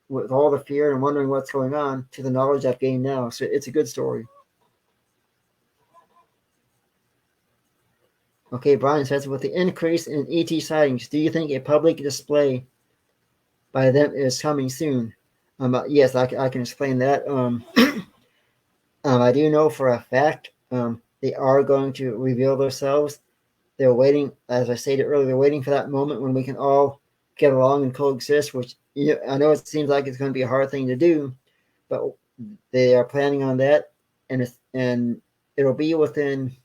S2: with all the fear and wondering what's going on to the knowledge I've gained now. So it's a good story. Okay, Brian says, with the increase in ET sightings, do you think a public display by them is coming soon? Yes, I can explain that. I do know for a fact they are going to reveal themselves. They're waiting, as I stated earlier, they're waiting for that moment when we can all get along and coexist, which I know it seems like it's going to be a hard thing to do, but they are planning on that, and it'll be within,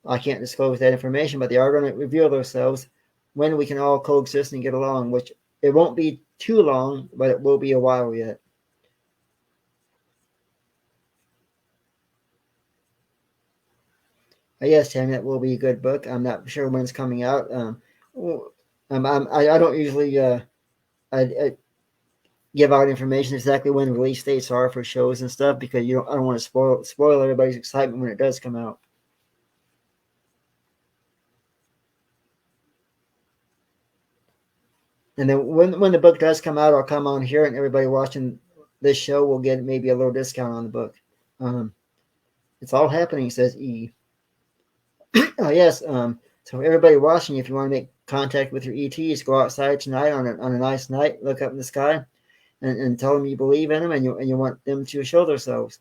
S2: I can't disclose that information, but they are going to reveal themselves when we can all coexist and get along, which it won't be too long, but it will be a while yet. Yes, Tammy, that will be a good book. I'm not sure when it's coming out. I don't usually I give out information exactly when the release dates are for shows and stuff because I don't want to spoil everybody's excitement when it does come out. And then when the book does come out, I'll come on here and everybody watching this show will get maybe a little discount on the book. Um, it's all happening, says E. Oh yes. So everybody watching, if you want to make contact with your ETs, go outside tonight on a nice night, look up in the sky, and tell them you believe in them and you want them to show themselves.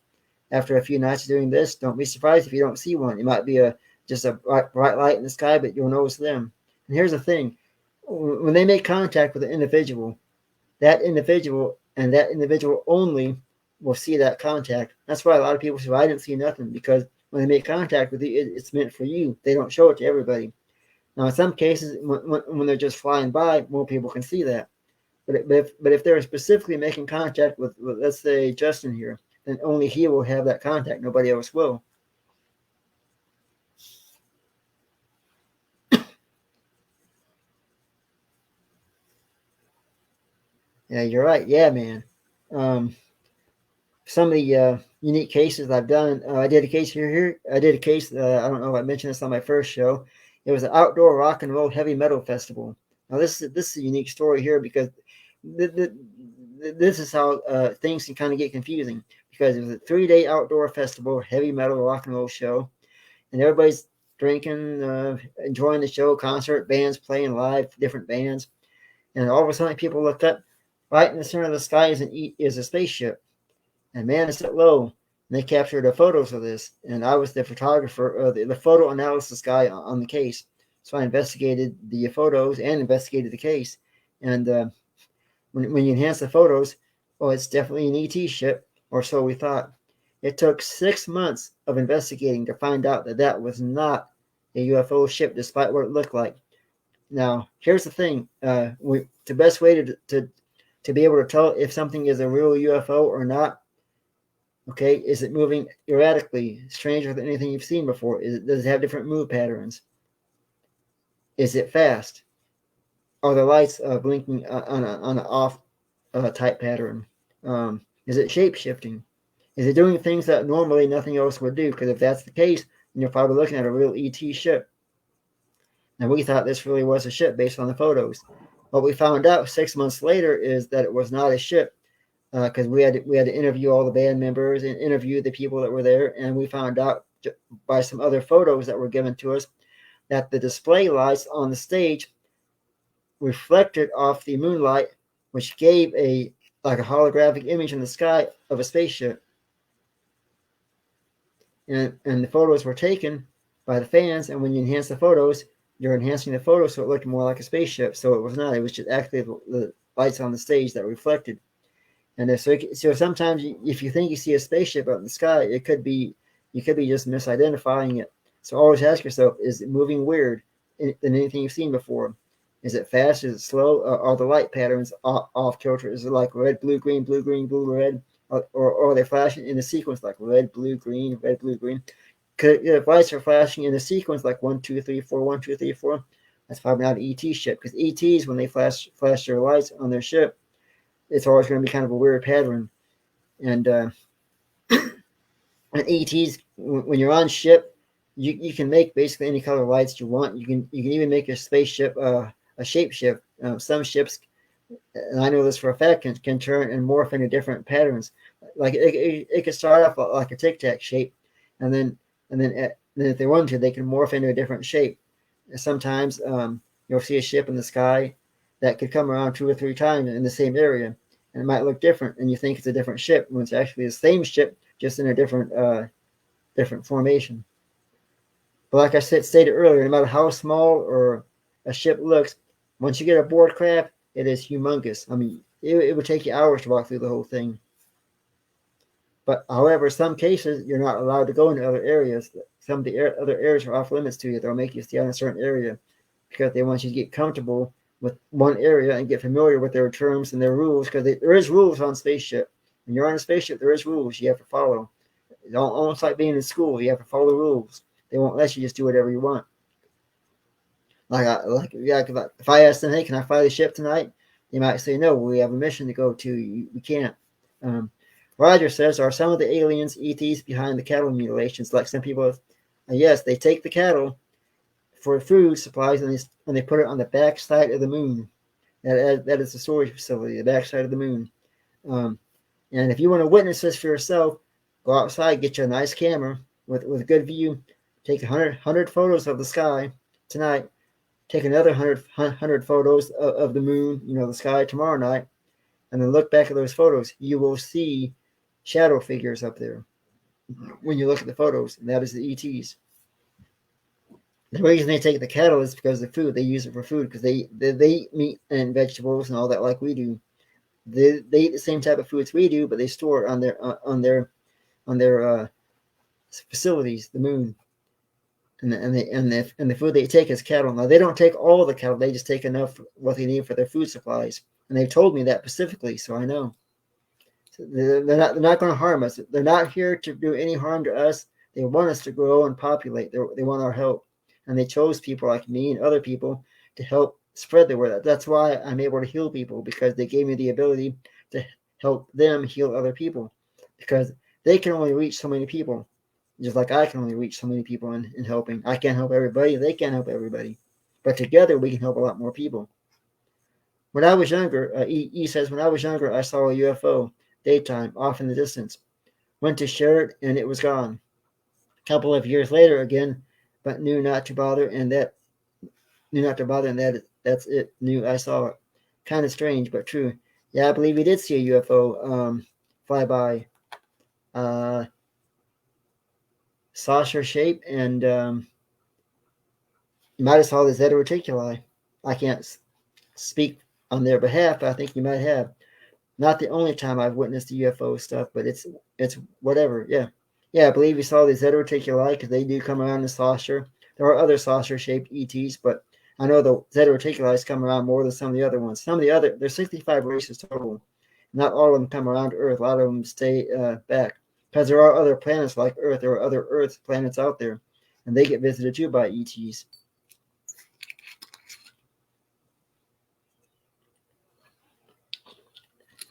S2: After a few nights of doing this, don't be surprised if you don't see one. It might be just a bright light in the sky, but you'll notice them. And here's the thing: when they make contact with an individual, that individual only will see that contact. That's why a lot of people say, well, I didn't see nothing, because when they make contact with you, it's meant for you. They don't show it to everybody. Now, in some cases, when they're just flying by, more people can see that. But if they're specifically making contact with, let's say, Justin here, then only he will have that contact. Nobody else will. Yeah, you're right. Yeah, man. Um, some of the unique cases I've done. I did a case here. I did a case. I don't know if I mentioned this on my first show. It was an outdoor rock and roll heavy metal festival. Now this is a unique story here because this is how things can kind of get confusing, because it was a 3-day outdoor festival, heavy metal rock and roll show, and everybody's drinking, enjoying the show, concert, bands playing live, different bands, and all of a sudden people look up. Right in the center of the sky is a spaceship, and man, it's at low. And they captured the photos of this, and I was the photographer, the photo analysis guy on the case. So I investigated the photos and investigated the case. And when you enhance the photos, well, it's definitely an ET ship, or so we thought. It took 6 months of investigating to find out that that was not a UFO ship, despite what it looked like. Now, here's the thing: the best way to be able to tell if something is a real UFO or not. Okay, is it moving erratically, stranger than anything you've seen before? Does it have different move patterns? Is it fast? Are the lights blinking on an off type pattern? Is it shape shifting? Is it doing things that normally nothing else would do? Because if that's the case, then you're probably looking at a real ET ship. And we thought this really was a ship based on the photos. What we found out 6 months later is that it was not a ship, because we had to interview all the band members and interview the people that were there, and we found out by some other photos that were given to us that the display lights on the stage reflected off the moonlight, which gave a holographic image in the sky of a spaceship. And the photos were taken by the fans, and when you enhance the photos, you're enhancing the photos so it looked more like a spaceship. So it was not. It was just actually the lights on the stage that reflected. And so sometimes if you think you see a spaceship out in the sky, you could be just misidentifying it. So always ask yourself: is it moving weird than anything you've seen before? Is it fast? Is it slow? Are the light patterns off kilter? Is it like red, blue, green, blue, red? Or are they flashing in a sequence like red, blue, green, red, blue, green? If lights are flashing in a sequence like 1, 2, 3, 4, 1, 2, 3, 4, that's probably not an ET ship, because ETs, when they flash their lights on their ship, it's always going to be kind of a weird pattern. And ETs, when you're on ship, you can make basically any color lights you want. You can even make a spaceship a shapeshift. Some ships, and I know this for a fact, can turn and morph into different patterns. Like it could start off like a tic tac shape, and then if they want to, they can morph into a different shape. Sometimes you'll see a ship in the sky that could come around 2 or 3 times in the same area, and it might look different, and you think it's a different ship when it's actually the same ship, just in a different formation. But like I stated earlier, no matter how small or a ship looks, once you get aboard craft, it is humongous. I mean, it would take you hours to walk through the whole thing. But however, some cases you're not allowed to go into other areas. Some of the other areas are off limits to you. They'll make you stay on a certain area because they want you to get comfortable with one area and get familiar with their terms and their rules. Because there is rules on spaceship. When you're on a spaceship, there is rules you have to follow. It's almost like being in school. You have to follow the rules. They won't let you just do whatever you want. If I ask them, hey, can I fly the ship tonight? They might say, no, we have a mission to go to. We can't. Um, Roger says, are some of the aliens ETs behind the cattle mutilations? Like some people, yes, they take the cattle for food supplies and they put it on the back side of the moon. That is the storage facility, the back side of the moon. Um, and if you want to witness this for yourself, go outside, get you a nice camera with a good view, take 100 photos of the sky tonight, take another 100 photos of the moon, the sky tomorrow night, and then look back at those photos. You will see shadow figures up there when you look at the photos, and that is the ETs. The reason they take the cattle is because of the food. They use it for food because they eat meat and vegetables and all that like we do. They eat the same type of foods we do, but they store it on their facilities, the moon. And the food they take is cattle. Now they don't take all the cattle; they just take enough what they need for their food supplies. And they've told me that specifically, so I know. So they're not going to harm us. They're not here to do any harm to us. They want us to grow and populate. They want our help, and they chose people like me and other people to help spread the word. That's why I'm able to heal people, because they gave me the ability to help them heal other people, because they can only reach so many people. Just like I can only reach so many people in helping. I can't help everybody. They can't help everybody. But together we can help a lot more people. When I was younger, E says, when I was younger, I saw a UFO, daytime, off in the distance. Went to share it, and it was gone. A couple of years later again, but knew not to bother, and that's it. Knew I saw it. Kind of strange, but true. Yeah, I believe we did see a UFO fly by. Saucer shape, and you might have saw the Zeta Reticuli. I can't speak on their behalf, but I think you might have. Not the only time I've witnessed the UFO stuff, but it's whatever. Yeah. I believe you saw the Zeta Reticuli because they do come around the saucer. There are other saucer-shaped ETs, but I know the Zeta Reticuli come around more than some of the other ones. There's 65 races total. Not all of them come around to Earth. A lot of them stay back. Because there are other planets like Earth. There are other Earth planets out there. And they get visited too by ETs.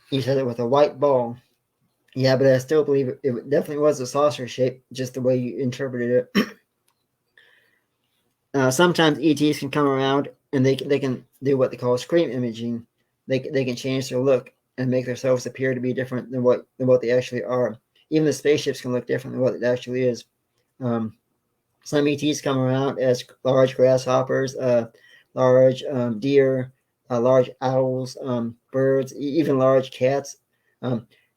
S2: He said it with a white ball. Yeah, but I still believe it definitely was a saucer shape, just the way you interpreted it. Sometimes ETs can come around and they can do what they call screen imaging. They can change their look and make themselves appear to be different than what they actually are. Even the spaceships can look different than what it actually is. Some ETs come around as large grasshoppers, large deer, large owls, birds, even large cats.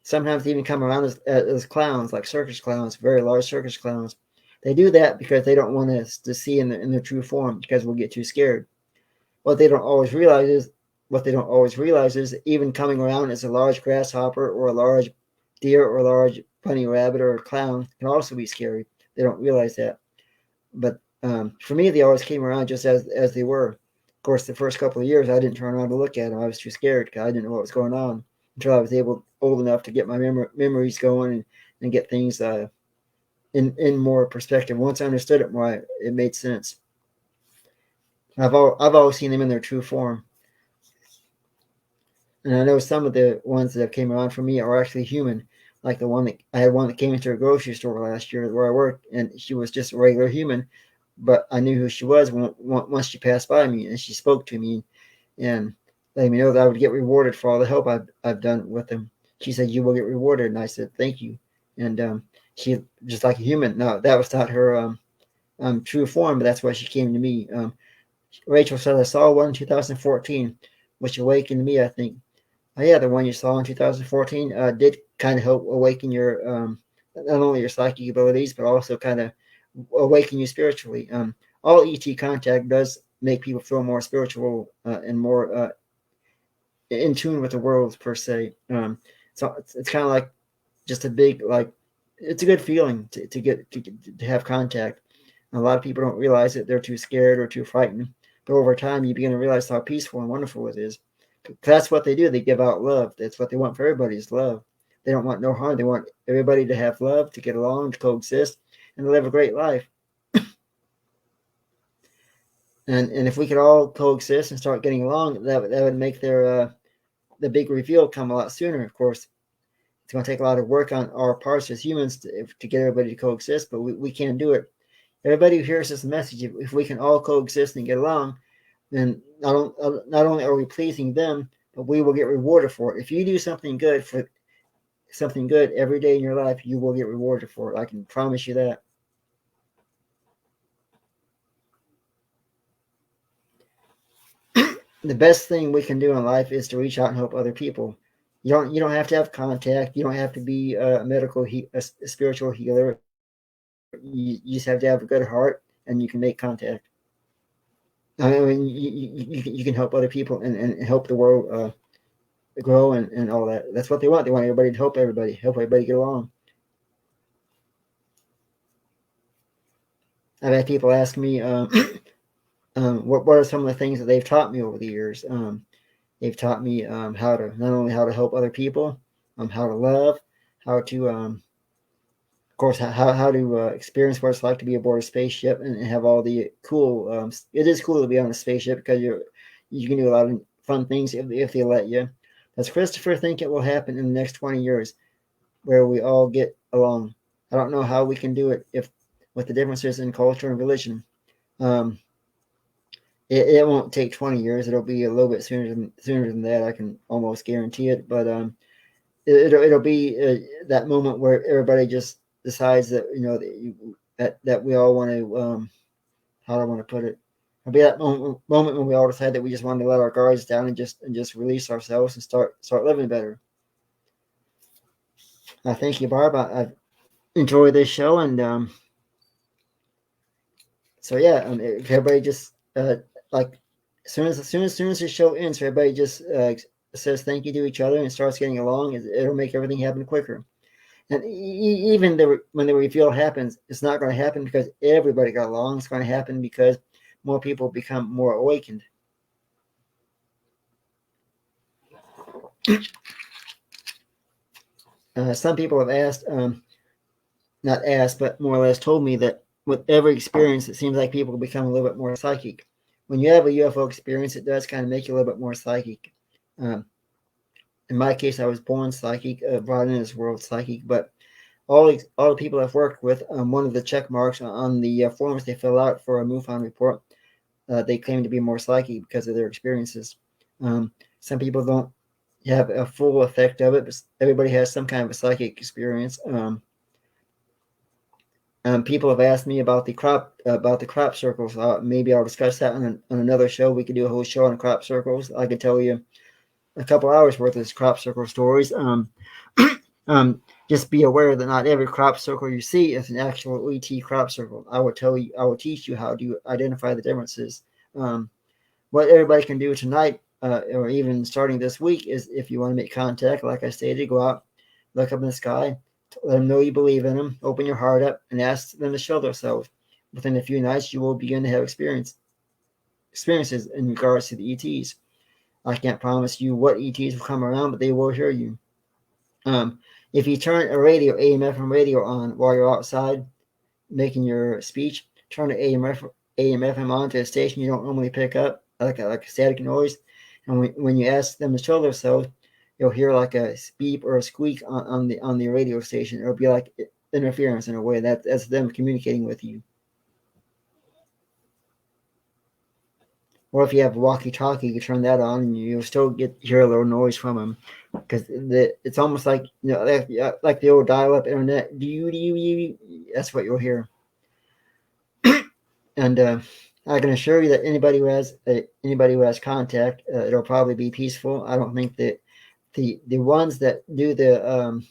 S2: Sometimes they even come around as clowns, like circus clowns, very large circus clowns. They do that because they don't want us to see in their true form, because we'll get too scared. What they don't always realize is even coming around as a large grasshopper or a large deer or a large bunny rabbit or a clown can also be scary. They don't realize that. But for me, they always came around just as they were. Of course, the first couple of years, I didn't turn around to look at them. I was too scared because I didn't know what was going on until I was old enough to get my memories going and get things in more perspective. Once I understood it more, it made sense. I've always seen them in their true form. And I know some of the ones that have came around for me are actually human. Like I had one that came into a grocery store last year where I worked, and she was just a regular human, but I knew who she was once she passed by me and she spoke to me and let me know that I would get rewarded for all the help I've done with them. She said, "You will get rewarded," and I said, "Thank you." And she just like a human. No, that was not her true form, but that's why she came to me. Rachel said, "I saw one in 2014, which awakened me, I think." Oh, yeah, the one you saw in 2014 did kind of help awaken your not only your psychic abilities, but also kind of awaken you spiritually. All ET contact does make people feel more spiritual and more in tune with the world per se. So it's kind of like just a big it's a good feeling to have contact. And a lot of people don't realize it; they're too scared or too frightened. But over time, you begin to realize how peaceful and wonderful it is. That's what they do. They give out love. That's what they want for everybody is love. They don't want no harm. They want everybody to have love, to get along, to coexist, and to live a great life. And if we could all coexist and start getting along, that would make the big reveal come a lot sooner. Of course, it's going to take a lot of work on our parts as humans to get everybody to coexist, but we can do it. Everybody who hears this message, if we can all coexist and get along, then not only are we pleasing them, but we will get rewarded for it. If you do something good every day in your life, you will get rewarded for it. I can promise you that. The best thing we can do in life is to reach out and help other people. You don't have to have contact. You don't have to be a spiritual healer. You just have to have a good heart, and you can make contact. I mean, you can help other people and help the world grow and all that. That's what they want. They want everybody to help everybody get along. I've had people ask me, what are some of the things that they've taught me over the years. They've taught me how to not only how to help other people, how to love, how to of course how to experience what it's like to be aboard a spaceship and have all the cool. It is cool to be on a spaceship because you can do a lot of fun things if they let you. Does Christopher think it will happen in the next 20 years where we all get along? I don't know how we can do it if with the differences in culture and religion. Um, it won't take 20 years. It'll be a little bit sooner than that. I can almost guarantee it. But it'll be that moment where everybody just decides that that we all want to how do I want to put it? It'll be that moment when we all decide that we just want to let our guards down and just release ourselves and start living better. Thank you, Barb. I've enjoyed this show, and so yeah, if everybody just like as soon as the show ends, everybody just says thank you to each other and starts getting along. It'll make everything happen quicker. And even when the reveal happens, it's not going to happen because everybody got along. It's going to happen because more people become more awakened. Some people have asked, not asked, but more or less told me that with every experience, it seems like people become a little bit more psychic. When you have a UFO experience, it does kind of make you a little bit more psychic. Um, in my case, I was born psychic, brought in this world psychic, but all the people I've worked with, one of the check marks on the forms they fill out for a MUFON report, they claim to be more psychic because of their experiences. Some people don't have a full effect of it, but everybody has some kind of a psychic experience. People have asked me about the crop circles. Maybe I'll discuss that on another show. We could do a whole show on crop circles. I could tell you a couple hours worth of crop circle stories. Um, just be aware that not every crop circle you see is an actual ET crop circle. I will teach you how to identify the differences. What everybody can do tonight, or even starting this week, is if you want to make contact, like I stated, go out, look up in the sky, let them know you believe in them, open your heart up, and ask them to show themselves. Within a few nights, you will begin to have experiences in regards to the ETs. I can't promise you what ETs will come around, but they will hear you. If you turn a radio, AM, FM radio on while you're outside making your speech, turn the AM, FM on to a station you don't normally pick up, like a static noise. And when you ask them to show themselves, you'll hear like a beep or a squeak on the radio station. It'll be like interference in a way. That's them communicating with you. Or if you have a walkie-talkie, you turn that on, and you'll still hear a little noise from them, because it's almost like like the old dial-up internet. That's what you'll hear. And I can assure you that anybody who has contact, it'll probably be peaceful. I don't think that the ones that do the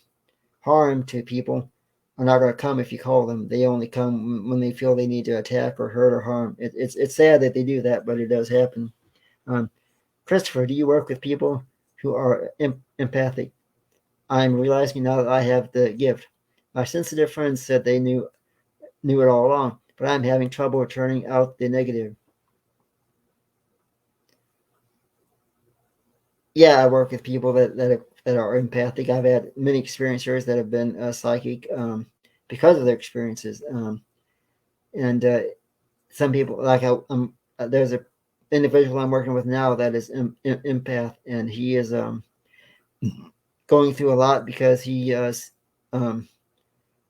S2: harm to people are not going to come if you call them. They only come when they feel they need to attack or hurt or harm. It's sad that they do that, but it does happen. Um, Christopher, do you work with people who are empathic? I'm realizing now that I have the gift. My sensitive friends said they knew it all along, but I'm having trouble turning out the negative. Yeah, I work with people that are empathic. I've had many experiencers that have been psychic because of their experiences, and some people like there's a individual I'm working with now that is empath, and he is going through a lot because he has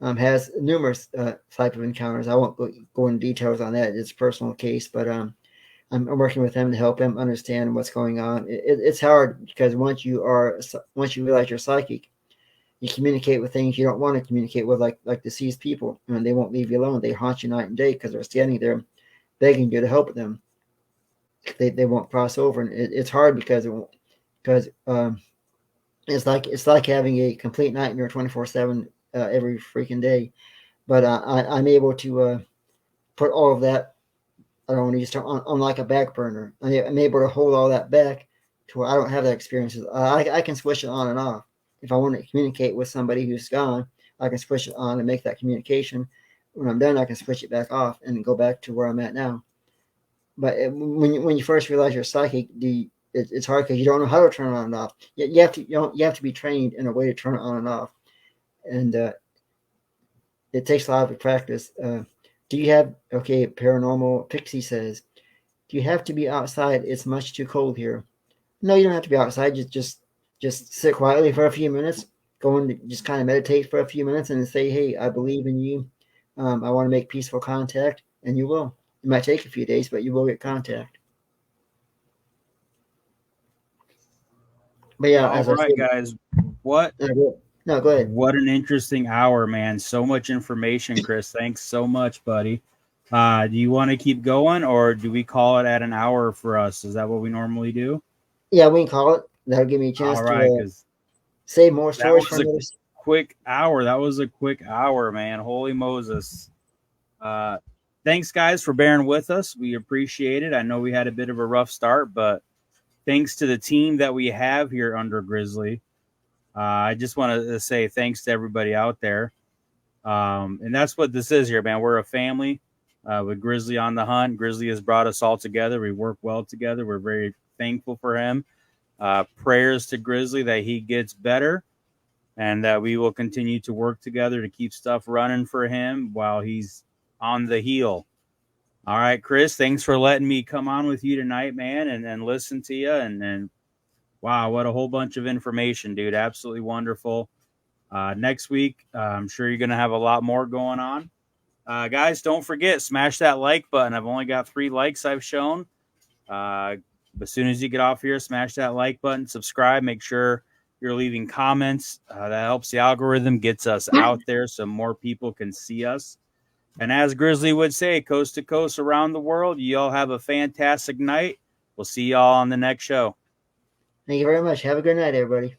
S2: numerous type of encounters. I won't go into details on that. It's a personal case, but I'm working with him to help him understand what's going on. It's hard because once you realize you're psychic, you communicate with things you don't want to communicate with, like deceased people, and they won't leave you alone. They haunt you night and day because they're standing there begging you to help them. They won't cross over, and it's hard because it's like having a complete nightmare 24/7 every freaking day. But I'm able to put all of that. I don't want to use term on like a back burner. I'm able to hold all that back to where I don't have that experience. I can switch it on and off. If I want to communicate with somebody who's gone, I can switch it on and make that communication. When I'm done, I can switch it back off and go back to where I'm at now. But when you first realize you're psychic, it's hard because you don't know how to turn it on and off. You have to be trained in a way to turn it on and off, and it takes a lot of practice. Do you have okay? Paranormal Pixie says, "Do you have to be outside? It's much too cold here." No, you don't have to be outside. Just sit quietly for a few minutes. Go and just kind of meditate for a few minutes and say, "Hey, I believe in you. I want to make peaceful contact," and you will. It might take a few days, but you will get contact. But yeah,
S1: All
S2: as I
S1: right,
S2: said,
S1: guys. What
S2: no, go ahead.
S1: what an interesting hour, man. So much information, Chris. Thanks so much, buddy. Do you want to keep going or do we call it at an hour for us? Is that what we normally do?
S2: Yeah, we can call it. That'll give me a chance
S1: All
S2: to
S1: right, because
S2: save more
S1: that
S2: stories for
S1: was a
S2: another.
S1: quick hour. That was a quick hour, man. Holy Moses. Uh, thanks, guys, for bearing with us. We appreciate it. I know we had a bit of a rough start, but thanks to the team that we have here under Grizzly, I just want to say thanks to everybody out there. And that's what this is here, man. We're a family with Grizzly on the hunt. Grizzly has brought us all together. We work well together. We're very thankful for him. Prayers to Grizzly that he gets better and that we will continue to work together to keep stuff running for him while he's on the heel. All right, Chris, thanks for letting me come on with you tonight, man, and listen to you. And wow, what a whole bunch of information, dude. Absolutely wonderful. Next week, I'm sure you're going to have a lot more going on. Guys, don't forget, smash that like button. I've only got 3 likes I've shown. As soon as you get off here, smash that like button, subscribe, make sure you're leaving comments. That helps the algorithm, gets us out there so more people can see us. And as Grizzly would say, coast to coast around the world, you all have a fantastic night. We'll see y'all on the next show.
S2: Thank you very much. Have a good night, everybody.